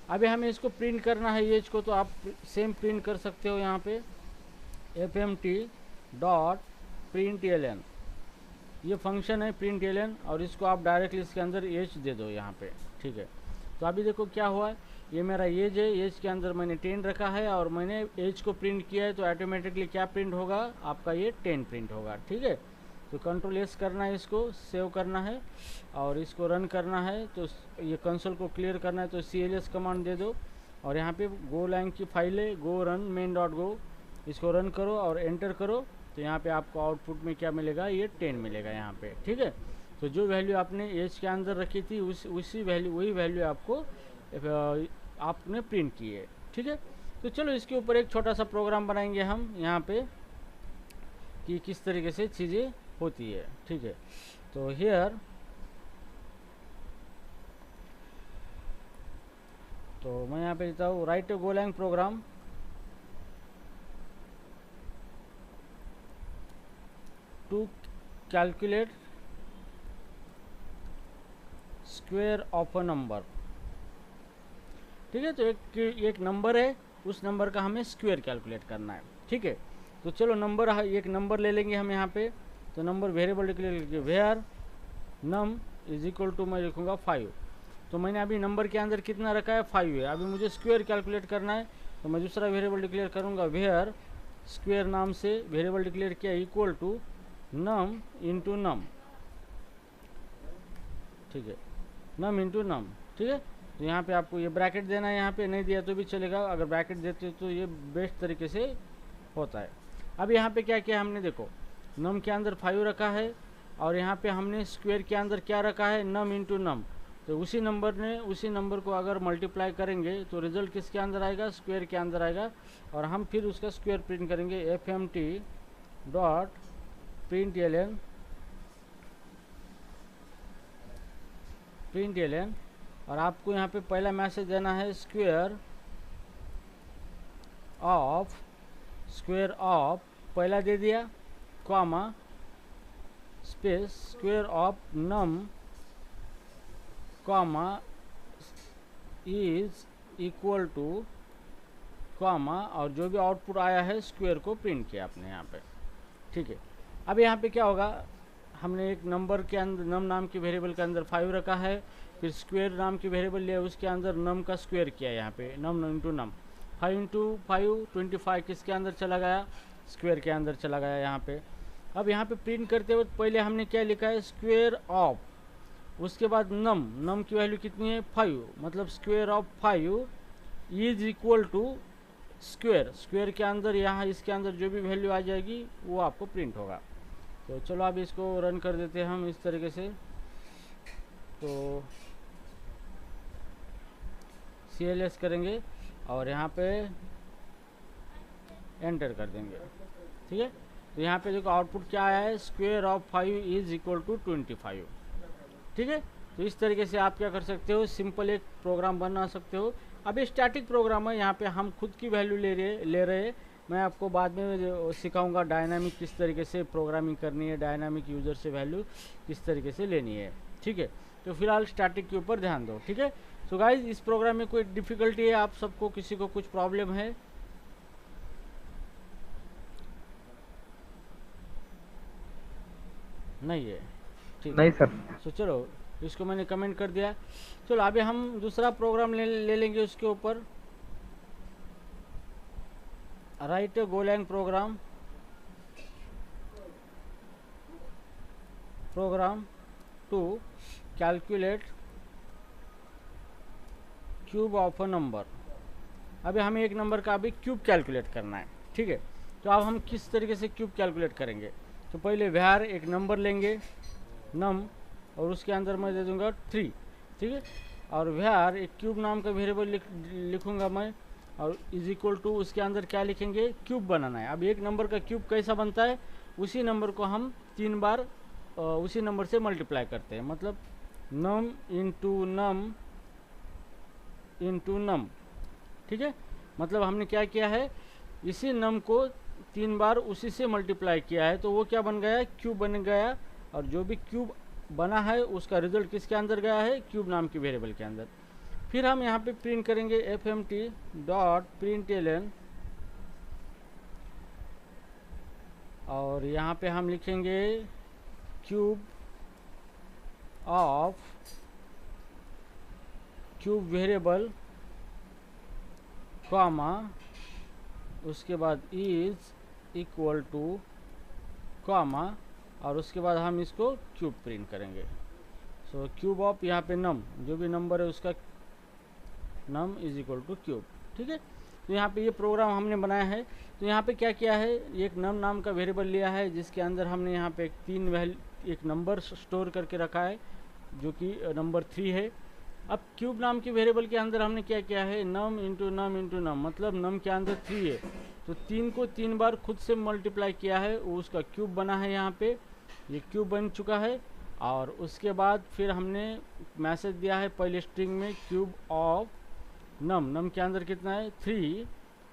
अभी हमें इसको प्रिंट करना है एज को, तो आप सेम प्रिंट कर सकते हो यहाँ पे fmt.println, ये फंक्शन है println, और इसको आप डायरेक्टली इसके अंदर एज दे दो यहाँ पे। ठीक है, तो अभी देखो क्या हुआ, ये मेरा एज है, एज के अंदर मैंने 10 रखा है और मैंने एज को प्रिंट किया है, तो ऑटोमेटिकली क्या प्रिंट होगा आपका, ये 10 प्रिंट होगा। ठीक है, तो कंट्रोल एस करना है, इसको सेव करना है और इसको रन करना है, तो ये कंसोल को क्लियर करना है, तो cls कमांड दे दो और यहाँ पे गोलैंग की फाइल है गो रन main.go, इसको रन करो और एंटर करो, तो यहाँ पे आपको आउटपुट में क्या मिलेगा, ये 10 मिलेगा यहाँ पे। ठीक है, तो जो वैल्यू आपने एज के अंदर रखी थी वही वैल्यू आपको आपने प्रिंट की है। ठीक है, तो चलो इसके ऊपर एक छोटा सा प्रोग्राम बनाएंगे हम यहाँ पे कि किस तरीके से चीज़ें होती है। ठीक है, तो हियर तो मैं यहाँ पे देता हूँ write Golang program to calculate square of a number. ठीक है, तो एक नंबर है, उस नंबर का हमें स्क्वायर कैलकुलेट करना है। ठीक है, तो चलो नंबर एक नंबर ले लेंगे हम यहाँ पे, तो नंबर वेरिएबल डिक्लेयर करके where num is equal to मैं लिखूँगा 5। तो मैंने अभी नंबर के अंदर कितना रखा है, 5 है। अभी मुझे स्क्वायर कैलकुलेट करना है, तो मैं दूसरा वेरिएबल डिक्लेयर करूँगा वेयर स्क्वायर नाम से वेरिएबल डिक्लेयर किया इक्वल टू नम इंटू नम। ठीक है, नम इंटू नम। ठीक है, तो यहाँ पे आपको ये ब्रैकेट देना है, यहाँ पे नहीं दिया तो भी चलेगा, अगर ब्रैकेट देते हो तो ये बेस्ट तरीके से होता है। अब यहाँ पे क्या किया हमने, देखो नम के अंदर 5 रखा है और यहाँ पे हमने स्क्वायर के अंदर क्या रखा है, नम इंटू नम। तो उसी नंबर को अगर मल्टीप्लाई करेंगे तो रिजल्ट किसके अंदर आएगा, स्क्वायर के अंदर आएगा, और हम फिर उसका स्क्वायर प्रिंट करेंगे fmt.println, और आपको यहाँ पे पहला मैसेज देना है स्क्वायर ऑफ पहला दे दिया, comma space square of num comma is equal to comma, और जो भी आउटपुट आया है स्क्वायर को प्रिंट किया आपने यहाँ पे। ठीक है, अब यहाँ पे क्या होगा, हमने एक नंबर के अंदर नम नाम के वेरिएबल के अंदर 5 रखा है, फिर स्क्वायर नाम की वेरिएबल लिया, उसके अंदर नम का स्क्वायर किया यहाँ पे, नम इंटू नम। 5 इंटू 5 25 किसके अंदर चला गया, स्क्वायर के अंदर चला गया यहाँ पे। अब यहाँ पे प्रिंट करते वक्त पहले हमने क्या लिखा है, स्क्वायर ऑफ, उसके बाद नम की वैल्यू कितनी है 5, मतलब square of 5 is equal to square के अंदर यहाँ इसके अंदर जो भी वैल्यू आ जाएगी वो आपको प्रिंट होगा। तो चलो अब इसको रन कर देते हैं हम इस तरीके से, तो CLS करेंगे और यहाँ पे एंटर कर देंगे। ठीक है, तो यहाँ पे देखो आउटपुट क्या आया है, square of 5 is equal to 25। ठीक है, तो इस तरीके से आप क्या कर सकते हो, सिंपल एक प्रोग्राम बना सकते हो। अब ये स्टैटिक प्रोग्राम है, यहाँ पे हम खुद की वैल्यू ले रहे हैं। मैं आपको बाद में सिखाऊंगा डायनामिक किस तरीके से प्रोग्रामिंग करनी है, डायनामिक यूज़र से वैल्यू किस तरीके से लेनी है। ठीक है, तो फिलहाल स्टैटिक के ऊपर ध्यान दो। ठीक है, सो गाइज इस प्रोग्राम में कोई डिफ़िकल्टी है आप सबको, किसी को कुछ प्रॉब्लम है? नहीं है, ठीक नहीं सर। सो चलो इसको मैंने कमेंट कर दिया। चलो अभी हम दूसरा प्रोग्राम ले लेंगे उसके ऊपर, write Golang program to calculate cube of a number. अभी हमें एक नंबर का अभी क्यूब कैलकुलेट करना है। ठीक है, तो अब हम किस तरीके से क्यूब कैलकुलेट करेंगे। तो पहले var एक नंबर लेंगे num और उसके अंदर मैं दे दूंगा 3, ठीक है। और var एक क्यूब नाम का वेरिएबल लिखूंगा मैं, और इज इक्वल टू उसके अंदर क्या लिखेंगे, क्यूब बनाना है। अब एक नंबर का क्यूब कैसा बनता है, उसी नंबर को हम 3 बार उसी नंबर से मल्टीप्लाई करते हैं, मतलब num इंटू नम, ठीक है। मतलब हमने क्या किया है, इसी नम को 3 बार उसी से मल्टीप्लाई किया है, तो वो क्या बन गया, क्यूब बन गया। और जो भी क्यूब बना है उसका रिजल्ट किसके अंदर गया है, क्यूब नाम के वेरिएबल के अंदर। फिर हम यहाँ पे प्रिंट करेंगे fmt.println, और यहाँ पे हम लिखेंगे cube of cube variable comma, उसके बाद इज इक्वल टू कॉमा, और उसके बाद हम इसको क्यूब प्रिंट करेंगे। सो क्यूब ऑफ यहाँ पे नम, जो भी नंबर है उसका num is equal to cube, ठीक है। तो यहाँ पे ये प्रोग्राम हमने बनाया है। तो यहाँ पे क्या किया है, एक नम नाम का वेरिएबल लिया है जिसके अंदर हमने यहाँ पे एक नंबर स्टोर करके रखा है जो कि नंबर 3 है। अब क्यूब नाम के वेरिएबल के अंदर हमने क्या किया है, नम इंटू नम, मतलब नम के अंदर 3 है, तो 3 को 3 बार खुद से मल्टीप्लाई किया है, वो उसका क्यूब बना है। यहाँ पे ये क्यूब बन चुका है। और उसके बाद फिर हमने मैसेज दिया है पहले स्ट्रिंग में क्यूब ऑफ नम के अंदर कितना है 3,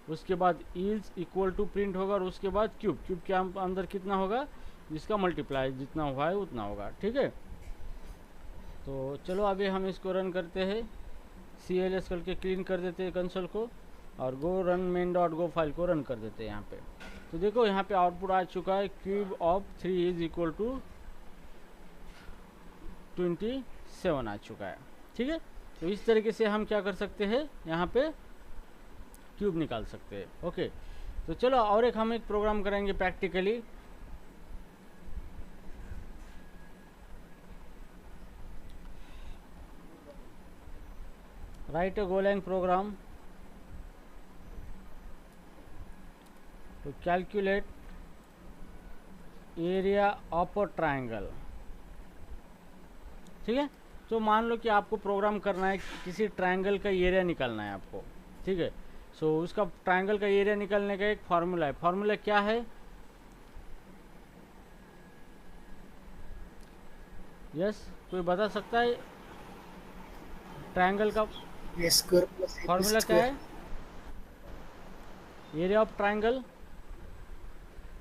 उसके बाद इज इक्वल टू प्रिंट होगा, और उसके बाद क्यूब के अंदर कितना होगा, जिसका मल्टीप्लाई जितना हुआ है उतना होगा, ठीक है। तो चलो अभी हम इसको रन करते हैं, cls करके क्लीन कर देते हैं कंसोल को, और गो रन main.go फाइल को रन कर देते हैं यहाँ पे। तो देखो यहाँ पे आउटपुट आ चुका है, cube of 3 is equal to 27 आ चुका है, ठीक है। तो इस तरीके से हम क्या कर सकते हैं, यहाँ पे क्यूब निकाल सकते हैं। ओके, तो चलो और हम एक प्रोग्राम करेंगे practically. Write a Golang program to calculate area of a triangle, ठीक है। तो मान लो कि आपको प्रोग्राम करना है, किसी ट्रायंगल का एरिया निकालना है आपको, ठीक है। सो उसका ट्रायंगल का एरिया निकालने का एक फार्मूला है। फार्मूला क्या है, यस कोई बता सकता है ट्रायंगल का फार्मूला क्या है, area of triangle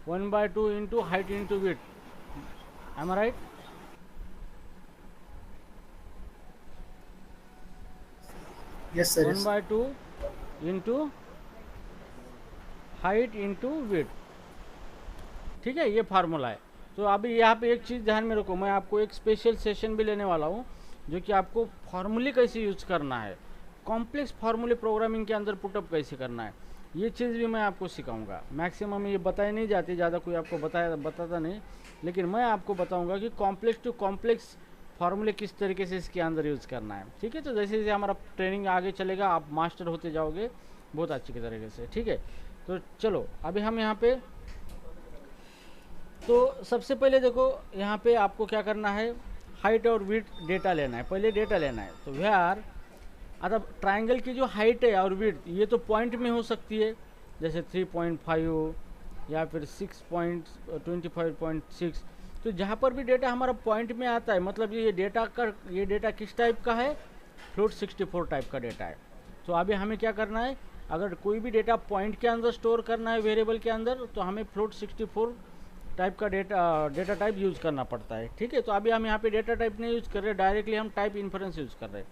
1/2 into height into width, am I right. Yes sir. 1/2 into height into width, ठीक है, ये फार्मूला है। तो अभी यहाँ पे एक चीज़ ध्यान में रखो, मैं आपको एक स्पेशल सेशन भी लेने वाला हूँ जो कि आपको फार्मूले कैसे यूज करना है, कॉम्प्लेक्स फार्मूले प्रोग्रामिंग के अंदर पुटअप कैसे करना है, ये चीज़ भी मैं आपको सिखाऊंगा। मैक्सिमम ये बताई नहीं जाती, ज़्यादा कोई आपको बताता नहीं, लेकिन मैं आपको बताऊंगा कि कॉम्प्लेक्स टू कॉम्प्लेक्स फार्मूले किस तरीके से इसके अंदर यूज़ करना है, ठीक है। तो जैसे जैसे हमारा ट्रेनिंग आगे चलेगा आप मास्टर होते जाओगे बहुत अच्छी तरीके से, ठीक है। तो चलो अभी हम यहाँ पे, तो सबसे पहले देखो यहाँ पे आपको क्या करना है, हाइट और विड्थ डेटा लेना है, पहले डेटा लेना है। तो यार अब ट्रायंगल की जो हाइट है और विड्थ ये तो पॉइंट में हो सकती है, जैसे 3.5 या फिर 6.25.6। तो जहाँ पर भी डेटा हमारा पॉइंट में आता है, मतलब ये डेटा किस टाइप का है, फ्लोट 64 टाइप का डेटा है। तो अभी हमें क्या करना है, अगर कोई भी डेटा पॉइंट के अंदर स्टोर करना है वेरिएबल के अंदर, तो हमें फ्लोट 64 टाइप का डेटा टाइप यूज़ करना पड़ता है, ठीक है। तो अभी हम यहाँ पे डेटा टाइप नहीं यूज़ कर रहे, डायरेक्टली हम टाइप इन्फरेंस यूज़ कर रहे हैं।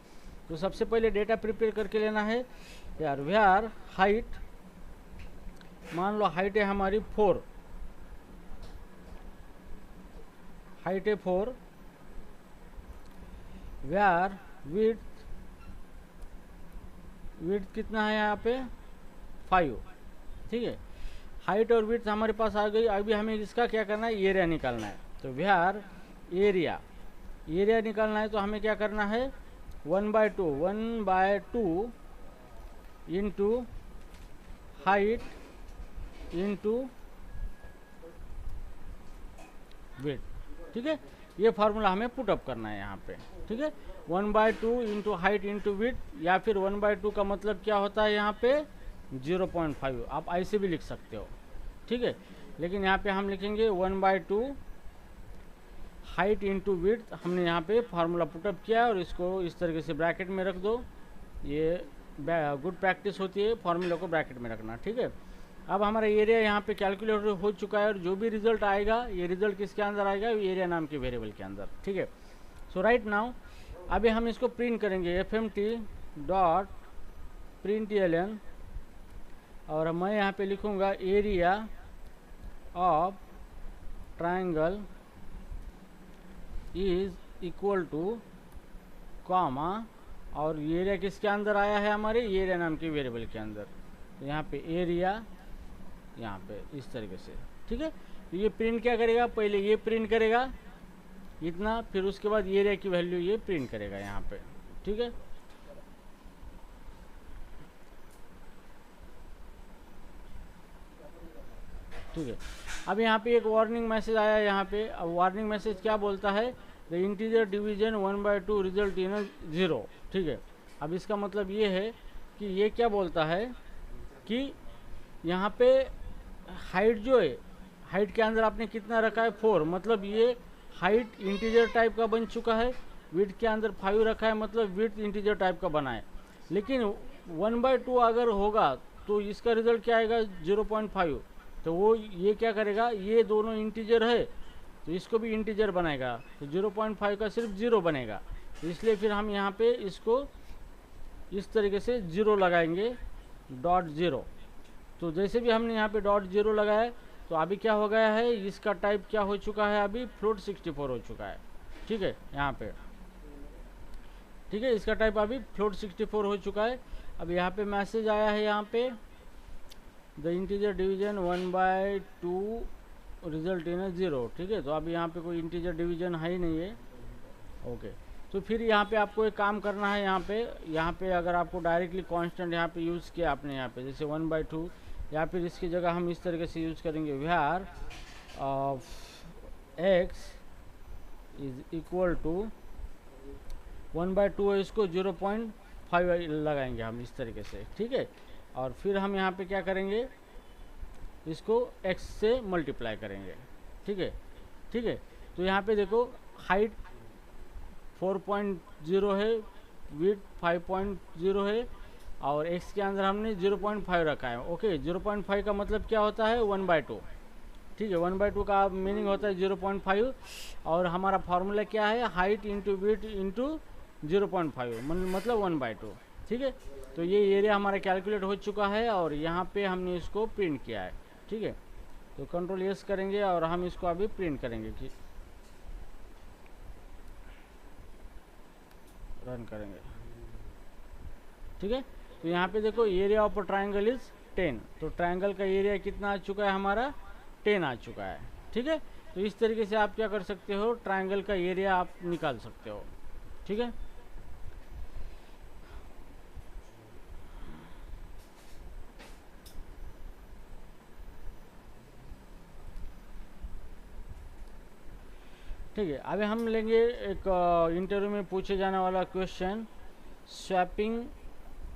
तो सबसे पहले डेटा प्रिपेयर करके लेना है यार, व्यार हाइट, मान लो हाइट है हमारी 4, हाइट है 4, व्यार विड्थ कितना है यहाँ पे 5, ठीक है। हाइट और विड्थ हमारे पास आ गई। अभी हमें इसका क्या करना है, एरिया निकालना है। तो व्यार एरिया निकालना है, तो हमें क्या करना है 1/2 इंटू हाइट इंटू विड्थ। ठीक है, ये फार्मूला हमें पुटअप करना है यहाँ पे। ठीक है, 1/2 इंटू हाइट इंटू विड्थ, या फिर 1/2 का मतलब क्या होता है यहाँ पे 0.5, आप ऐसे भी लिख सकते हो। ठीक है, लेकिन यहाँ पे हम लिखेंगे 1/2 हाइट इंटू विड्थ। हमने यहाँ पे फार्मूला पुटअप किया और इसको इस तरीके से ब्रैकेट में रख दो। ये गुड प्रैक्टिस होती है फार्मूला को ब्रैकेट में रखना। ठीक है, अब हमारा एरिया यहाँ पे कैलकुलेट हो चुका है और जो भी रिजल्ट आएगा ये रिजल्ट किसके अंदर आएगा, एरिया नाम के वेरिएबल के अंदर। ठीक है, सो राइट नाउ अभी हम इसको प्रिंट करेंगे fmt.println, और मैं यहाँ पे लिखूँगा area of triangle is equal to comma, और एरिया किसके अंदर आया है, हमारे एरिया नाम के वेरिएबल के अंदर। तो यहाँ पे एरिया यहाँ पे इस तरीके से। ठीक है, तो ये प्रिंट क्या करेगा, पहले ये प्रिंट करेगा इतना, फिर उसके बाद एरिया की वैल्यू ये प्रिंट करेगा यहाँ पे। ठीक है, ठीक है, अब यहाँ पे एक वार्निंग मैसेज आया यहाँ पे। अब वार्निंग मैसेज क्या बोलता है, the integer division 1/2 result in 0। ठीक है, अब इसका मतलब ये है कि ये क्या बोलता है कि यहाँ पे हाइट जो है, हाइट के अंदर आपने कितना रखा है 4, मतलब ये हाइट इंटीजर टाइप का बन चुका है। विड्थ के अंदर 5 रखा है, मतलब विड्थ इंटीजर टाइप का बना है। लेकिन 1/2 अगर होगा तो इसका रिजल्ट क्या आएगा 0.5। तो वो ये क्या करेगा, ये दोनों इंटीजर है तो इसको भी इंटीजर बनाएगा, तो 0.5 का सिर्फ 0 बनेगा। इसलिए फिर हम यहाँ पे इसको इस तरीके से 0 लगाएंगे, .0। तो जैसे भी हमने यहाँ पे .0 लगाया तो अभी क्या हो गया है, इसका टाइप क्या हो चुका है, अभी फ्लोट 64 हो चुका है। ठीक है, यहाँ पे ठीक है, इसका टाइप अभी फ्लोट 64 हो चुका है। अब यहाँ पे मैसेज आया है यहाँ पे the integer division 1/2 result in 0। ठीक है, तो अभी यहाँ पे कोई इंटीजर डिवीजन है ही नहीं है। ओके, तो फिर यहाँ पे आपको एक काम करना है। यहाँ पे अगर आपको डायरेक्टली कांस्टेंट यहाँ पे यूज़ किया आपने यहाँ पे जैसे 1/2, या फिर इसकी जगह हम इस तरीके से यूज़ करेंगे where of x is equal to 1/2 है, इसको 0.5 लगाएंगे हम इस तरीके से। ठीक है, और फिर हम यहाँ पे क्या करेंगे, इसको x से मल्टीप्लाई करेंगे। ठीक है, ठीक है, तो यहाँ पे देखो हाइट 4.0 है, विड्थ 5.0 है, और x के अंदर हमने 0.5 रखा है। ओके, 0.5 का मतलब क्या होता है 1/2। ठीक है, 1/2 का मीनिंग होता है 0.5, और हमारा फार्मूला क्या है, हाइट इंटू विड्थ इंटू 0.5 मतलब 1/2। ठीक है, तो ये एरिया हमारा कैलकुलेट हो चुका है और यहाँ पे हमने इसको प्रिंट किया है। ठीक है, तो कंट्रोल यस करेंगे और हम इसको अभी प्रिंट करेंगे कि रन करेंगे। ठीक है, तो यहाँ पे देखो एरिया ऑफ ट्राइंगल इज 10, तो ट्राइंगल का एरिया कितना आ चुका है, हमारा 10 आ चुका है। ठीक है, तो इस तरीके से आप क्या कर सकते हो, ट्राइंगल का एरिया आप निकाल सकते हो। ठीक है, ठीक है, अभी हम लेंगे एक इंटरव्यू में पूछे जाने वाला question, swapping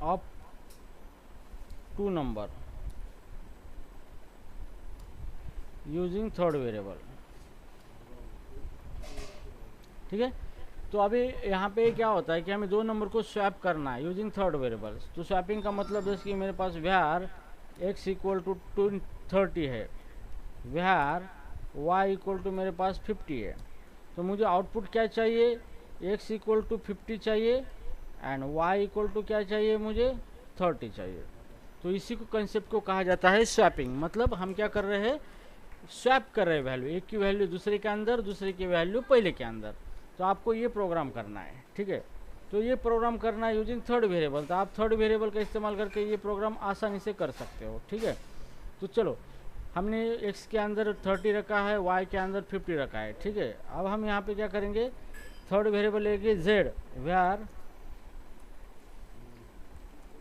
of 2 number using third variable. ठीक है, तो अभी यहाँ पे क्या होता है कि हमें 2 नंबर को स्वैप करना है यूजिंग थर्ड वेरिएबल। तो स्वैपिंग का मतलब जैसे कि मेरे पास वेयर x इक्वल टू 30 है, वेयर y इक्वल टू मेरे पास 50 है। तो मुझे आउटपुट क्या चाहिए, x इक्वल टू 50 चाहिए एंड y इक्वल टू क्या चाहिए, मुझे 30 चाहिए। तो इसी को कंसेप्ट को कहा जाता है स्वैपिंग। मतलब हम क्या कर रहे हैं, स्वैप कर रहे हैं वैल्यू, एक की वैल्यू दूसरे के अंदर, दूसरे की वैल्यू पहले के अंदर। तो आपको ये प्रोग्राम करना है। ठीक है, तो ये प्रोग्राम करना है यूजिंग थर्ड वेरिएबल। तो आप थर्ड वेरिएबल का इस्तेमाल करके ये प्रोग्राम आसानी से कर सकते हो। ठीक है, तो चलो हमने x के अंदर 30 रखा है, y के अंदर 50 रखा है। ठीक है, अब हम यहाँ पे क्या करेंगे, थर्ड वेरिएबल लेंगे z,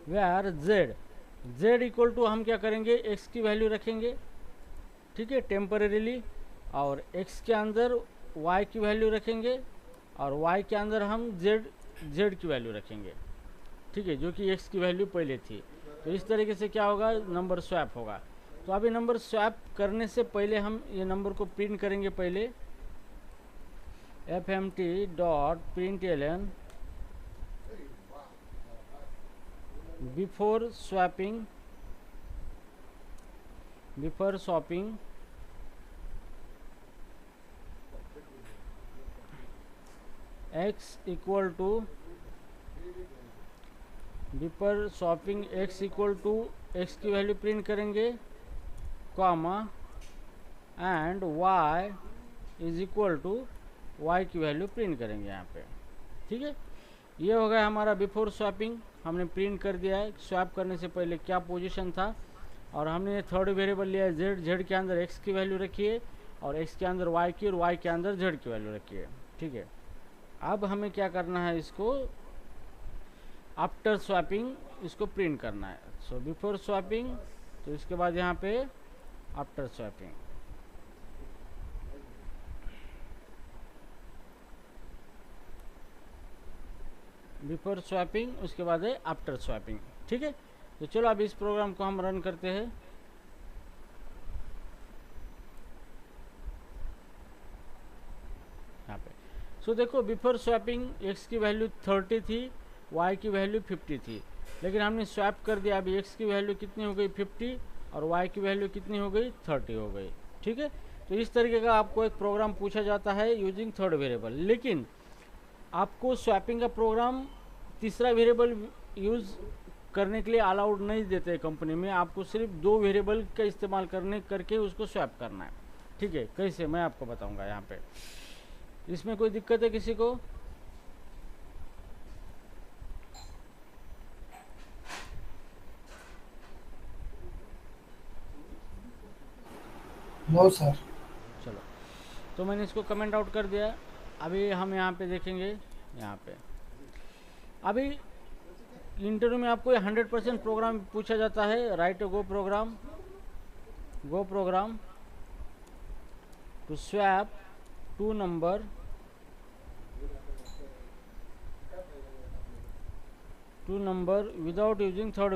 where z equal to हम क्या करेंगे, x की वैल्यू रखेंगे। ठीक है, टेम्परेरीली और x के अंदर y की वैल्यू रखेंगे और y के अंदर हम z की वैल्यू रखेंगे, ठीक है, जो कि x की वैल्यू पहले थी। तो इस तरीके से क्या होगा, नंबर स्वैप होगा। तो अभी नंबर स्वैप करने से पहले हम ये नंबर को प्रिंट करेंगे। पहले fmt.println before swapping x equal to before swapping x equal to x की वैल्यू प्रिंट करेंगे, comma and y is equal to y की वैल्यू प्रिंट करेंगे यहाँ पे, ठीक है। ये हो गया हमारा बिफोर स्वैपिंग, हमने प्रिंट कर दिया है स्वैप करने से पहले क्या पोजीशन था। और हमने थर्ड वेरिएबल लिया है z के अंदर x की वैल्यू रखी है और x के अंदर y की और y के अंदर z की वैल्यू रखी है, ठीक है। अब हमें क्या करना है, इसको आफ्टर स्वैपिंग इसको प्रिंट करना है। सो बिफोर स्वैपिंग, तो इसके बाद यहाँ पे आफ्टर स्वैपिंग, बिफोर स्वैपिंग, उसके बाद है आफ्टर स्वैपिंग, ठीक है। तो चलो अब इस प्रोग्राम को हम रन करते हैं। यहाँ पे सो देखो, बिफोर स्वैपिंग x की वैल्यू 30 थी, y की वैल्यू 50 थी, लेकिन हमने स्वैप कर दिया। अभी x की वैल्यू कितनी हो गई 50 और y की वैल्यू कितनी हो गई 30 हो गई, ठीक है। तो इस तरीके का आपको एक प्रोग्राम पूछा जाता है यूजिंग थर्ड वेरिएबल। लेकिन आपको स्वैपिंग का प्रोग्राम तीसरा वेरिएबल यूज़ करने के लिए अलाउड नहीं देते कंपनी में। आपको सिर्फ 2 वेरिएबल का इस्तेमाल करके उसको स्वैप करना है, ठीक है। कैसे, मैं आपको बताऊंगा यहाँ पे। इसमें कोई दिक्कत है किसी को? No sir. चलो, तो मैंने इसको कमेंट आउट कर दिया। अभी हम यहाँ पे देखेंगे, यहाँ पे अभी इंटरव्यू में आपको 100% प्रोग्राम पूछा जाता है। Write go program to swap 2 number without using third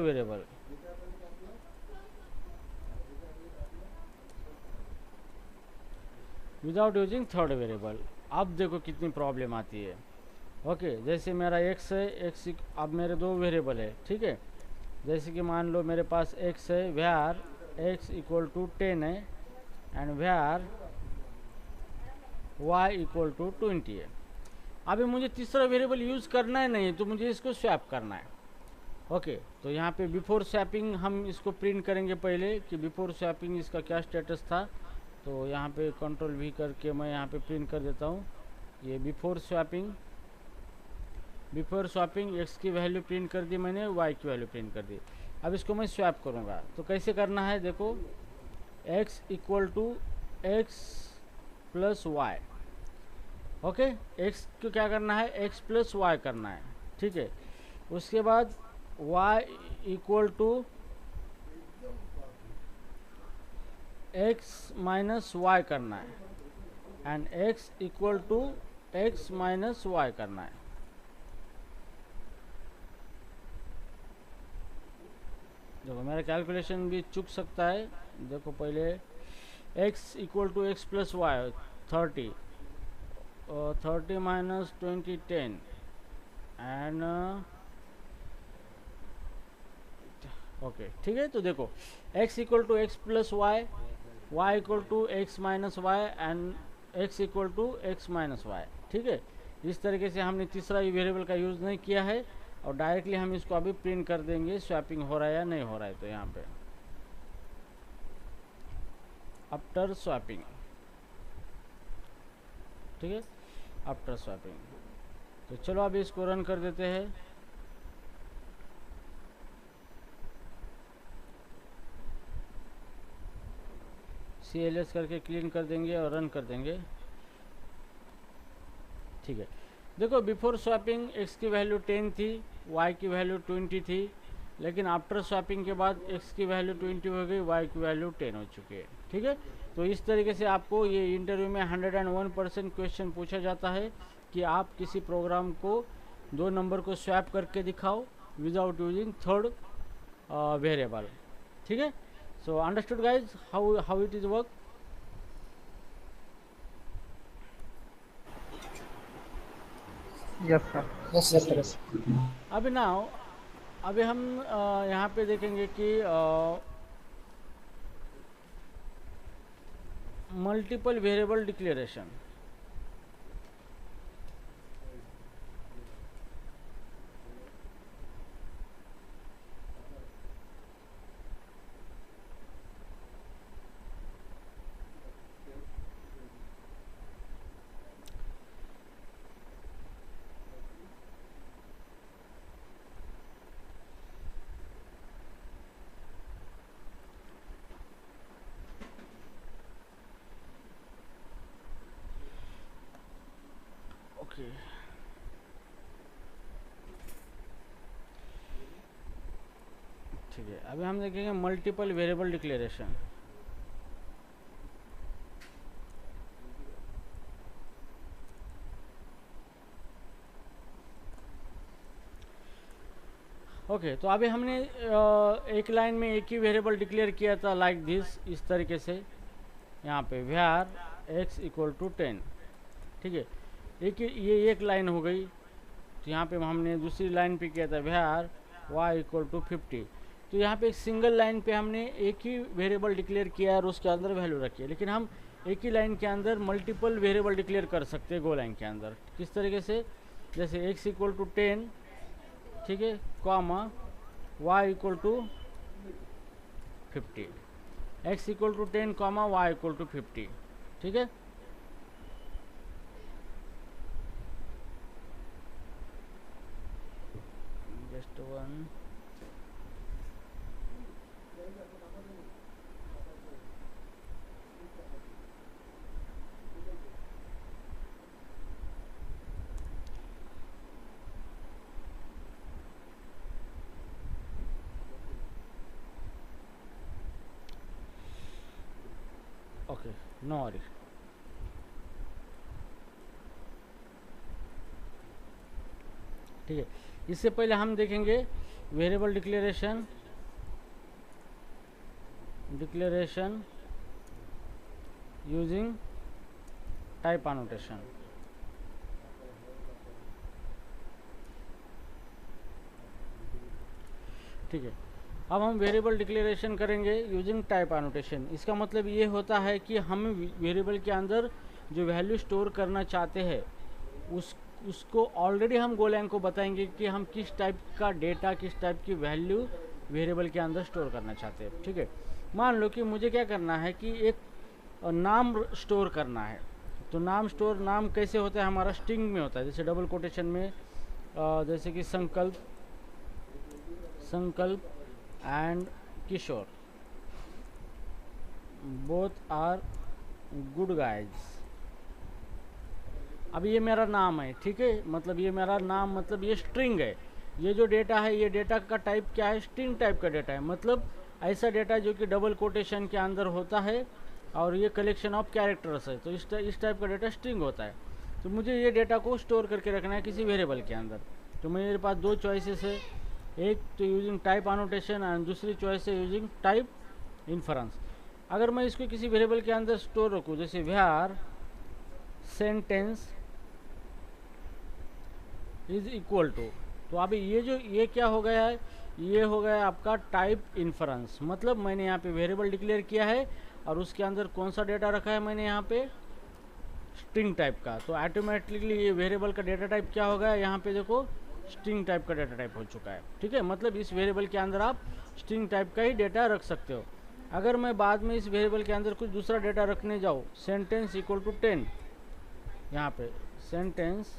variable. अब देखो कितनी प्रॉब्लम आती है। ओके, जैसे मेरा x है, x अब मेरे 2 वेरिएबल है, ठीक है। जैसे कि मान लो मेरे पास x है, व्हेयर x इक्वल टू 10 है and where y equal to 20 है। अभी मुझे तीसरा वेरिएबल यूज़ करना है नहीं, तो मुझे इसको स्वैप करना है। ओके, तो यहाँ पे बिफोर स्वैपिंग हम इसको प्रिंट करेंगे पहले कि बिफोर स्वैपिंग इसका क्या स्टेटस था। तो यहाँ पे कंट्रोल V करके मैं यहाँ पे प्रिंट कर देता हूँ। ये बिफोर स्वैपिंग x की वैल्यू प्रिंट कर दी मैंने, y की वैल्यू प्रिंट कर दी। अब इसको मैं स्वैप करूँगा, तो कैसे करना है देखो, x equal to x plus y. Okay, x को क्या करना है, x प्लस वाई करना है, ठीक है। उसके बाद y equal to x minus y करना है and x equal to x minus y करना है। देखो मेरा कैलकुलेशन भी चूक सकता है। देखो पहले x equal to x plus y 30 minus 20 10 and okay, ठीक है। तो देखो x equal to x plus y, y equal to x minus y and x equal to x minus y, ठीक है। इस तरीके से हमने तीसरा वेरिएबल का यूज़ नहीं किया है और डायरेक्टली हम इसको अभी प्रिंट कर देंगे स्वैपिंग हो रहा है या नहीं हो रहा है। तो यहाँ पे आफ्टर स्वैपिंग, ठीक है, आफ्टर स्वैपिंग। तो चलो अभी इसको रन कर देते हैं। CLS करके क्लीन कर देंगे और रन कर देंगे, ठीक है। देखो बिफोर स्वैपिंग x की वैल्यू 10 थी, y की वैल्यू 20 थी, लेकिन आफ्टर स्वैपिंग के बाद x की वैल्यू 20 हो गई, y की वैल्यू 10 हो चुकी है, ठीक है। तो इस तरीके से आपको ये इंटरव्यू में 101% क्वेश्चन पूछा जाता है कि आप किसी प्रोग्राम को 2 नंबर को स्वैप करके दिखाओ विदाउट यूजिंग थर्ड वेरिएबल। ठीक है, so understood guys how it is work. Yes sir. Yes, sir. अभी हम यहाँ पे देखेंगे कि मल्टीपल वेरिएबल डिक्लेरेशन। ओके, ठीक है, अभी हम देखेंगे मल्टीपल वेरिएबल डिक्लेरेशन। ओके, तो अभी हमने एक लाइन में एक ही वेरिएबल डिक्लेयर किया था लाइक दिस, इस तरीके से यहाँ पे var x इक्वल टू 10। ठीक है, ये एक लाइन हो गई। तो यहाँ पे हमने दूसरी लाइन पे किया था var y इक्वल टू 50। तो यहाँ पे एक सिंगल लाइन पे हमने एक ही वेरिएबल डिक्लेयर किया और उसके अंदर वैल्यू रखी है, लेकिन हम एक ही लाइन के अंदर मल्टीपल वेरिएबल डिक्लेयर कर सकते हैं गो लाइन के अंदर। किस तरीके से, जैसे x इक्वल टू 10, ठीक है, comma y equal to 50, x equal to 10 comma y equal to 50। ठीक है, just one, okay, no worry. ठीक है, इससे पहले हम देखेंगे variable declaration using type annotation. ठीक है, अब हम वेरिएबल डिक्लेरेशन करेंगे यूजिंग टाइप एनोटेशन। इसका मतलब ये होता है कि हम वेरिएबल के अंदर जो वैल्यू स्टोर करना चाहते हैं उसको ऑलरेडी हम गोलैंग को बताएंगे कि हम किस टाइप का डेटा, किस टाइप की वैल्यू वेरिएबल के अंदर स्टोर करना चाहते हैं। ठीक है, मान लो कि मुझे क्या करना है कि एक नाम स्टोर करना है। तो नाम कैसे होता है, हमारा स्ट्रिंग में होता है, जैसे डबल कोटेशन में, जैसे कि Sankalp and Kishore both are good guys. अब ये मेरा नाम है, ठीक है, मतलब ये मेरा नाम, मतलब ये स्ट्रिंग है। ये जो डेटा है, ये डेटा का टाइप क्या है, स्ट्रिंग टाइप का डेटा है। मतलब ऐसा डेटा जो कि डबल कोटेशन के अंदर होता है और ये कलेक्शन ऑफ कैरेक्टर्स है। तो इस टाइप का डेटा स्ट्रिंग होता है। तो मुझे ये डेटा को स्टोर करके रखना है किसी वेरिएबल के अंदर। तो मेरे पास दो चॉइसेस है, एक तो यूजिंग टाइप एनोटेशन एंड दूसरी चॉइस है यूजिंग टाइप इन्फरेंस। अगर मैं इसको किसी वेरिएबल के अंदर स्टोर रखूँ, जैसे var sentence is equal to, तो अभी ये क्या हो गया है, ये हो गया आपका टाइप इन्फरेंस। मतलब मैंने यहाँ पे वेरिएबल डिक्लेयर किया है और उसके अंदर कौन सा डेटा रखा है मैंने यहाँ पे, स्ट्रिंग टाइप का। तो ऑटोमेटिकली ये वेरिएबल का डेटा टाइप क्या हो गया, यहाँ पे देखो स्ट्रिंग टाइप का डेटा टाइप हो चुका है। ठीक है, मतलब इस वेरिएबल के अंदर आप स्ट्रिंग टाइप का ही डेटा रख सकते हो। अगर मैं बाद में इस वेरिएबल के अंदर कुछ दूसरा डेटा रखने जाऊँ, सेंटेंस इक्वल टू 10, यहाँ पे सेंटेंस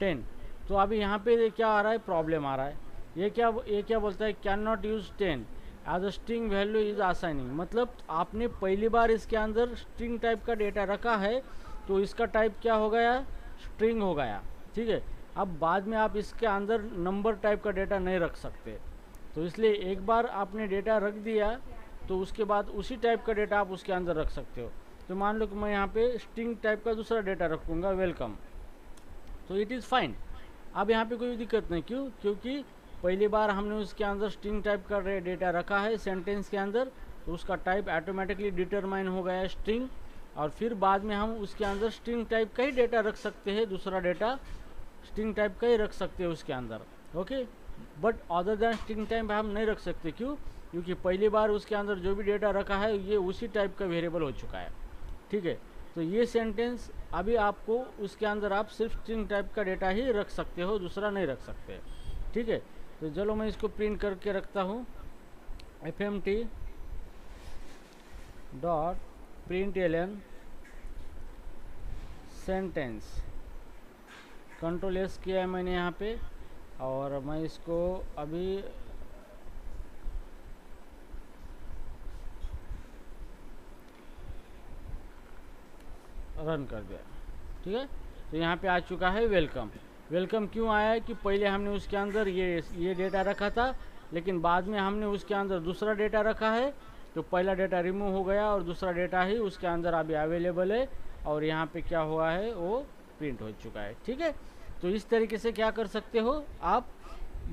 10, तो अभी यहाँ पे क्या आ रहा है, प्रॉब्लम आ रहा है। ये क्या बोलता है, can not use 10 as a string value is assigning. मतलब आपने पहली बार इसके अंदर स्ट्रिंग टाइप का डेटा रखा है तो इसका टाइप क्या हो गया, स्ट्रिंग हो गया। ठीक है, अब बाद में आप इसके अंदर नंबर टाइप का डेटा नहीं रख सकते। तो इसलिए एक बार आपने डेटा रख दिया तो उसके बाद उसी टाइप का डेटा आप उसके अंदर रख सकते हो। तो मान लो कि मैं यहाँ पे स्ट्रिंग टाइप का दूसरा डेटा रखूँगा वेलकम, तो इट इज़ फाइन। अब यहाँ पे कोई दिक्कत नहीं, क्यों? क्योंकि पहली बार हमने उसके अंदर स्ट्रिंग टाइप का डेटा रखा है सेंटेंस के अंदर, तो उसका टाइप ऑटोमेटिकली डिटरमाइन हो गया है स्ट्रिंग, और फिर बाद में हम उसके अंदर स्ट्रिंग टाइप का ही डेटा रख सकते हैं, दूसरा डेटा स्ट्रिंग टाइप का ही रख सकते हैं उसके अंदर, okay. But other than string type हम नहीं रख सकते, क्यों? क्योंकि पहली बार उसके अंदर जो भी डेटा रखा है ये उसी टाइप का वेरिएबल हो चुका है, ठीक है। तो ये सेंटेंस अभी आपको उसके अंदर आप सिर्फ स्ट्रिंग टाइप का डेटा ही रख सकते हो, दूसरा नहीं रख सकते, ठीक है। तो चलो मैं इसको प्रिंट करके रखता हूँ, fmt dot println sentence, control S किया है मैंने यहाँ पे, और मैं इसको अभी रन कर दिया, ठीक है। तो यहाँ पे आ चुका है वेलकम। वेलकम क्यों आया है कि पहले हमने उसके अंदर ये डेटा रखा था, लेकिन बाद में हमने उसके अंदर दूसरा डेटा रखा है, तो पहला डेटा रिमूव हो गया और दूसरा डेटा ही उसके अंदर अभी अवेलेबल है, और यहाँ पे क्या हुआ है वो प्रिंट हो चुका है, ठीक है। तो इस तरीके से क्या कर सकते हो आप,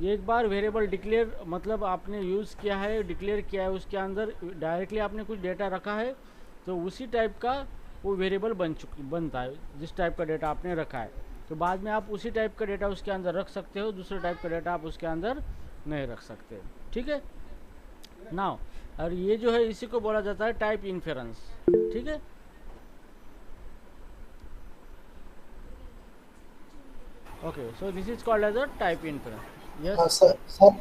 एक बार वेरिएबल डिक्लेयर मतलब आपने यूज़ किया है, डिक्लेयर किया है, उसके अंदर डायरेक्टली आपने कुछ डेटा रखा है, तो उसी टाइप का वो वेरिएबल बनता है जिस टाइप का डेटा आपने रखा है। तो बाद में आप उसी टाइप का डेटा उसके अंदर रख सकते हो, दूसरे टाइप का डेटा आप उसके अंदर नहीं रख सकते, ठीक है। नाउ और ये जो है इसी को बोला जाता है टाइप इन्फेरेंस, ठीक है। Okay, so this is called as a type inference. हाँ यस सर सर,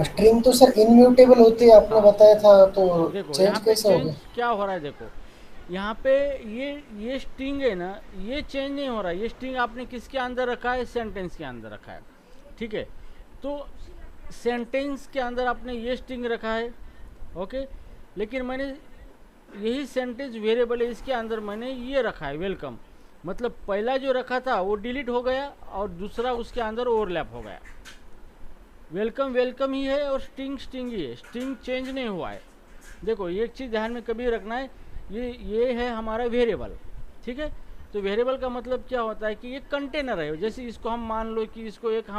स्ट्रिंग तो सर इनम्यूटेबल होती है आपने हाँ, बताया था, तो देखो चेंज यहाँ पे कैसे चेंज होगा? क्या हो रहा है, देखो यहाँ पे ये स्ट्रिंग है ना, ये चेंज नहीं हो रहा है। ये स्ट्रिंग आपने किसके अंदर रखा है? सेंटेंस के अंदर रखा है, ठीक है। तो सेंटेंस के अंदर आपने ये स्ट्रिंग रखा है, ओके, लेकिन मैंने यही सेंटेंस वेरिएबल है, इसके अंदर मैंने ये रखा है वेलकम, मतलब पहला जो रखा था वो डिलीट हो गया और दूसरा उसके अंदर ओवरलैप हो गया। वेलकम वेलकम ही है और स्ट्रिंग स्ट्रिंग ही है, स्ट्रिंग चेंज नहीं हुआ है। देखो एक चीज़ ध्यान में कभी रखना है, ये है हमारा वेरिएबल, ठीक है। तो वेरिएबल का मतलब क्या होता है कि ये कंटेनर है। जैसे इसको हम मान लो कि इसको एक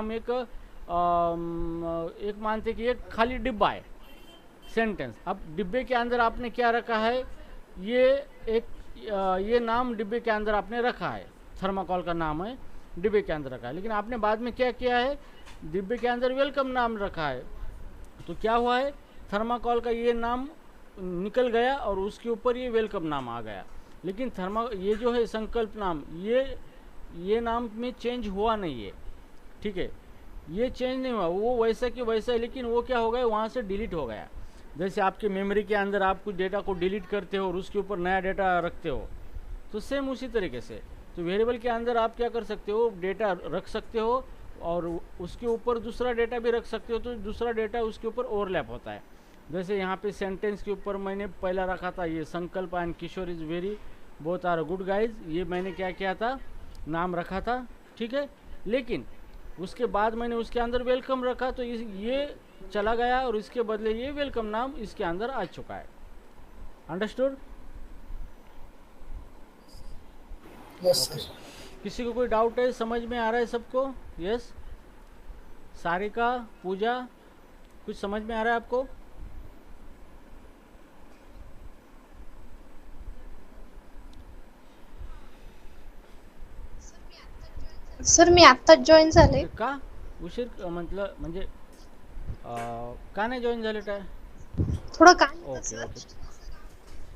मानते कि एक खाली डिब्बा है सेंटेंस। अब डिब्बे के अंदर आपने क्या रखा है, ये नाम डिब्बे के अंदर आपने रखा है, थर्माकोल का नाम है, डिब्बे के अंदर रखा है। लेकिन आपने बाद में क्या किया है, डिब्बे के अंदर वेलकम नाम रखा है, तो क्या हुआ है, थर्माकोल का ये नाम निकल गया और उसके ऊपर ये वेलकम नाम आ गया। लेकिन ये जो है संकल्प नाम, ये नाम में चेंज हुआ नहीं है, ठीक है, ये चेंज नहीं हुआ, वो वैसा कि वैसा है, लेकिन वो क्या हो गया, वहाँ से डिलीट हो गया। जैसे आपके मेमोरी के अंदर आप कुछ डेटा को डिलीट करते हो और उसके ऊपर नया डेटा रखते हो, तो सेम उसी तरीके से तो वेरिएबल के अंदर आप क्या कर सकते हो, डेटा रख सकते हो और उसके ऊपर दूसरा डेटा भी रख सकते हो, तो दूसरा डेटा उसके ऊपर ओवरलैप होता है। जैसे यहाँ पे सेंटेंस के ऊपर मैंने पहला रखा था ये Sankalp and Kishore is very both are good guys, ये मैंने क्या किया था, नाम रखा था, ठीक है। लेकिन उसके बाद मैंने उसके अंदर वेलकम रखा, तो ये चला गया और इसके बदले ये वेलकम नाम इसके अंदर आ चुका है। अंडरस्टूड? Yes sir. किसी को कोई डाउट है, समझ में आ रहा है सबको? यस, सारिका, पूजा, कुछ समझ में आ रहा है आपको? सर मी आत्ताच जॉईन झाले. का उशीर म्हटलं म्हणजे का नाही जॉईन झाले काय? थोडं काम होतं ओके सर. ओके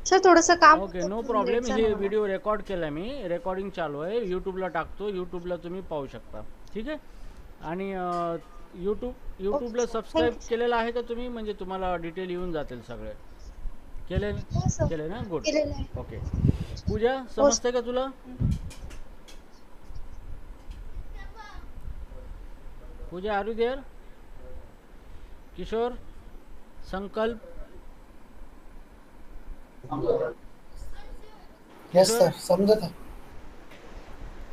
सर थोडंसं काम ओके, होतं, नो म्हणून प्रॉब्लेम. लेट झालं हे मला. व्हिडिओ रेकॉर्ड केला मी, रेकॉर्डिंग चालू आहे, यूट्यूबला टाकतो, यूट्यूबला तुम्ही पाहू शकता, ठीक आहे. आणि यूट्यूबला sir. Subscribe Thank you, sir. केलेलं आहे का तुम्ही? म्हणजे तुम्हाला डिटेल येऊन जातील सगळे. केले हो सर, केले ना? गुड. केलेलं आहे. ओके. पूजा, हो समजतंय का तुला? पूजा, आर यू देअर? किशोर, संकल्प, यस किशोर, सर, समझा था।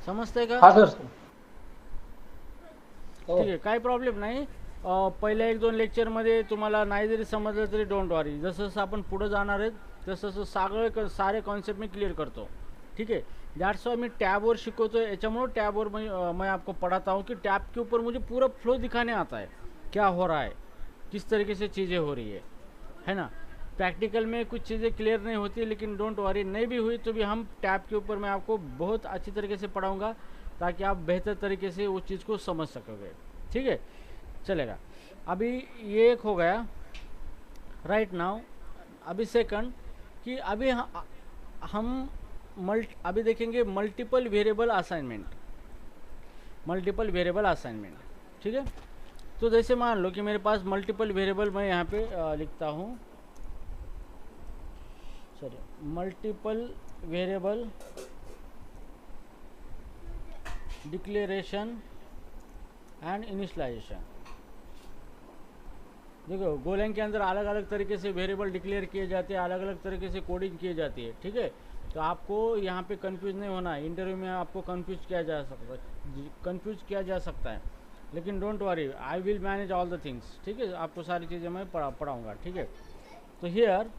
समजतंय का? हाँ सर. ठीक आहे, काही प्रॉब्लेम नाही. पहिल्या 1-2 लेक्चरमध्ये तुम्हाला नाही जरी समजलं तरी डोंट वरी, जसं जसं आपण पुढं जाणार आहेत तसं तसं सारे कॉन्सेप्ट मैं क्लियर करता हूँ, ठीक है। दैट्स वाई मैं टैब और शिखो, याच्यामुळे टैब और मैं आपको पढ़ाता हूँ कि टैब के ऊपर मुझे पूरा फ्लो दिखाने आता है, क्या हो रहा है, किस तरीके से चीज़ें हो रही है ना। प्रैक्टिकल में कुछ चीज़ें क्लियर नहीं होती, लेकिन डोंट वरी, नहीं भी हुई तो भी हम टैब के ऊपर मैं आपको बहुत अच्छी तरीके से पढ़ाऊँगा, ताकि आप बेहतर तरीके से उस चीज़ को समझ सकोगे, ठीक है, चलेगा। अभी ये एक हो गया राइट नाउ। अभी सेकंड कि अभी हम अभी देखेंगे multiple variable assignment, multiple variable assignment, ठीक है। तो जैसे मान लो कि मेरे पास मल्टीपल वेरिएबल, मैं यहाँ पे लिखता हूँ, sorry, multiple variable declaration and initialization. देखो गोलैंग के अंदर अलग अलग तरीके से वेरिएबल डिक्लेयर किए जाते हैं, अलग अलग तरीके से कोडिंग की जाती है, ठीक है। तो आपको यहाँ पे कंफ्यूज नहीं होना है, इंटरव्यू में आपको कंफ्यूज किया जा सकता है, लेकिन don't worry, I will manage all the things, ठीक है। आपको सारी चीज़ें मैं पढ़ाऊँगा, ठीक है। तो हियर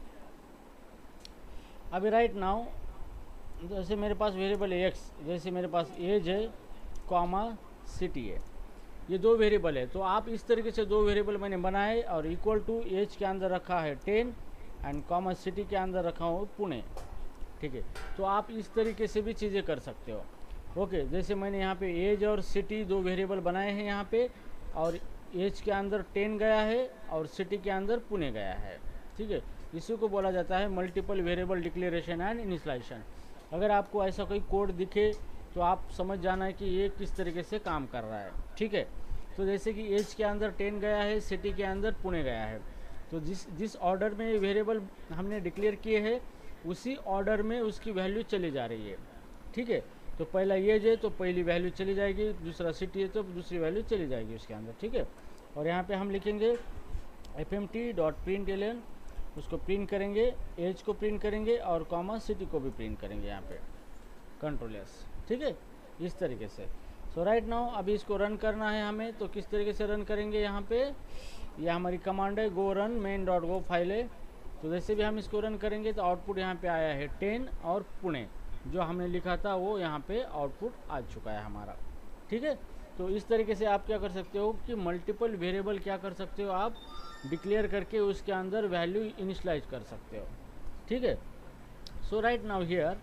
अभी राइट नाउ, जैसे मेरे पास वेरिएबल एक्स, जैसे मेरे पास एज है कॉमा सिटी है, ये 2 वेरिएबल है। तो आप इस तरीके से 2 वेरिएबल मैंने बनाए और इक्वल टू एज के अंदर रखा है 10 एंड कॉमा सिटी के अंदर रखा हो पुणे, ठीक है। तो आप इस तरीके से भी चीज़ें कर सकते हो, ओके। जैसे मैंने यहाँ पे एज और सिटी 2 वेरिएबल बनाए हैं यहाँ पे, और एज के अंदर 10 गया है और सिटी के अंदर पुणे गया है, ठीक है। इसी को बोला जाता है multiple variable declaration and initialization. अगर आपको ऐसा कोई कोड दिखे तो आप समझ जाना है कि ये किस तरीके से काम कर रहा है, ठीक है। तो जैसे कि एज के अंदर 10 गया है, सिटी के अंदर पुणे गया है, तो जिस ऑर्डर में ये वेरिएबल हमने डिक्लेयर किए हैं उसी ऑर्डर में उसकी वैल्यू चली जा रही है, ठीक है। तो पहला एज है तो पहली वैल्यू चली जाएगी, दूसरा सिटी है तो दूसरी वैल्यू चली जाएगी उसके अंदर, ठीक है। और यहाँ पे हम लिखेंगे fmt.println, उसको प्रिंट करेंगे, एज को प्रिंट करेंगे और कॉमा सिटी को भी प्रिंट करेंगे यहाँ पे, कंट्रोल एस, ठीक है, इस तरीके से। सो राइट नाउ अभी इसको रन करना है हमें, तो किस तरीके से रन करेंगे, यहाँ पे यह हमारी कमांड है गो रन main.go फाइल है। तो जैसे भी हम इसको रन करेंगे तो आउटपुट यहाँ पे आया है 10 और पुणे, जो हमने लिखा था वो यहाँ पे आउटपुट आ चुका है हमारा, ठीक है। तो इस तरीके से आप क्या कर सकते हो कि मल्टीपल वेरिएबल क्या कर सकते हो, आप डिक्लेयर करके उसके अंदर वैल्यू इनिशियलाइज कर सकते हो, ठीक है। सो राइट नाउ हियर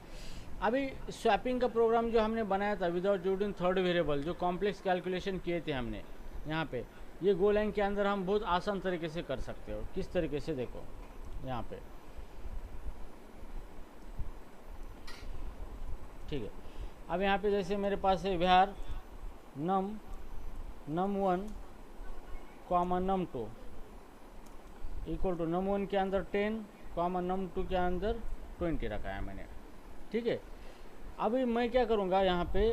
अभी स्वैपिंग का प्रोग्राम जो हमने बनाया था विदाउट यूजिंग थर्ड वेरिएबल, जो कॉम्प्लेक्स कैलकुलेशन किए थे हमने यहाँ पे, ये गोलैंग के अंदर हम बहुत आसान तरीके से कर सकते हो। किस तरीके से, देखो यहाँ पे, ठीक है। अब यहाँ पे जैसे मेरे पास है var num1 comma num2 equal to num1 के अंदर 10 कॉमा num2 के अंदर 20 रखा है मैंने, ठीक है। अभी मैं क्या करूँगा यहाँ पे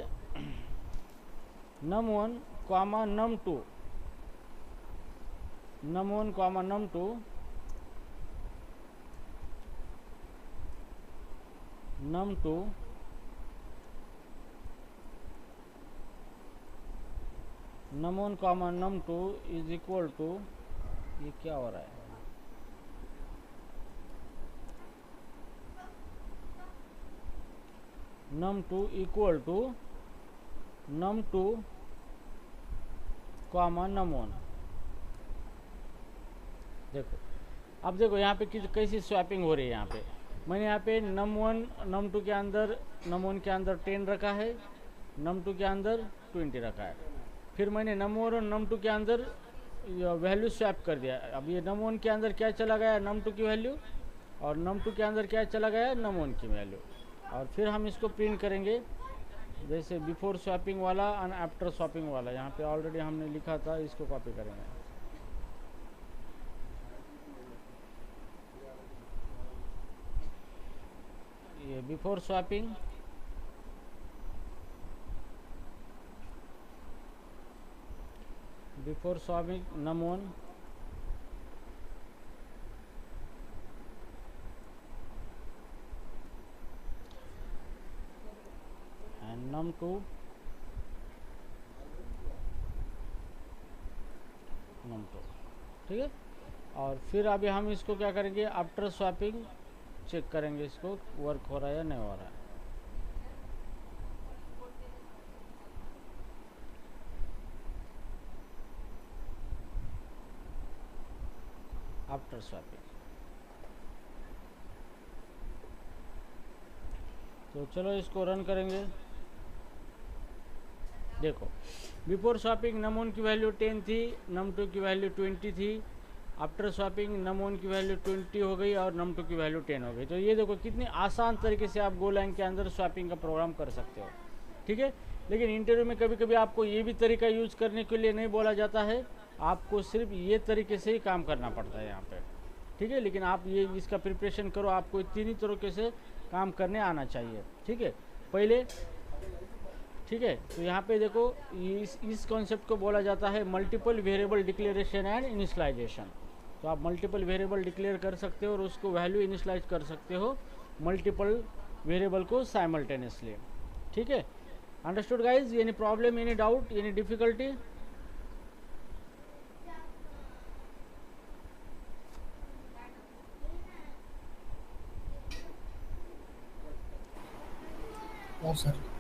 num1 comma num2 num2 num1 comma num2 is equal to, ये क्या हो रहा है, num2 equal to num2 comma num1। देखो अब देखो यहाँ पे कैसी स्वैपिंग हो रही है। यहाँ पे मैंने यहाँ पे num1 num2 के अंदर num1 के अंदर 10 रखा है, num2 के अंदर 20 रखा है, फिर मैंने num1 और num2 के अंदर वैल्यू स्वैप कर दिया। अब ये num1 के अंदर क्या चला गया, num2 की वैल्यू, और num2 के अंदर क्या चला गया, num1 की वैल्यू। और फिर हम इसको प्रिंट करेंगे जैसे बिफोर स्वैपिंग वाला एंड आफ्टर स्वैपिंग वाला, यहाँ पे ऑलरेडी हमने लिखा था, इसको कॉपी करेंगे। ये before swapping, num1 and num2 num2, ठीक है। और फिर अभी हम इसको क्या करेंगे, आफ्टर स्वैपिंग चेक करेंगे इसको वर्क हो रहा है या नहीं हो रहा है। आफ्टर स्वैपिंग, तो चलो इसको रन करेंगे। देखो बिफोर स्वैपिंग num1 की वैल्यू 10 थी, num2 की वैल्यू 20 थी। आफ्टर स्वैपिंग num1 की वैल्यू 20 हो गई और num2 की वैल्यू 10 हो गई। तो ये देखो कितनी आसान तरीके से आप गोलैंग के अंदर स्वैपिंग का प्रोग्राम कर सकते हो, ठीक है। लेकिन इंटरव्यू में कभी कभी आपको ये भी तरीका यूज़ करने के लिए नहीं बोला जाता है, आपको सिर्फ ये तरीके से ही काम करना पड़ता है यहाँ पे, ठीक है। लेकिन आप ये इसका प्रिपरेशन करो, आपको तीन ही तरीके से काम करने आना चाहिए, ठीक है। पहले, ठीक है, तो यहाँ पे देखो इस कॉन्सेप्ट को बोला जाता है multiple variable declaration and initialization. तो आप मल्टीपल वेरिएबल डिक्लेयर कर सकते हो और उसको वैल्यू इनिशियलाइज कर सकते हो मल्टीपल वेरिएबल को साइमल्टेनियसली, ठीक है। Understood guys? Any problem, any doubt, any difficulty? हाँ सर।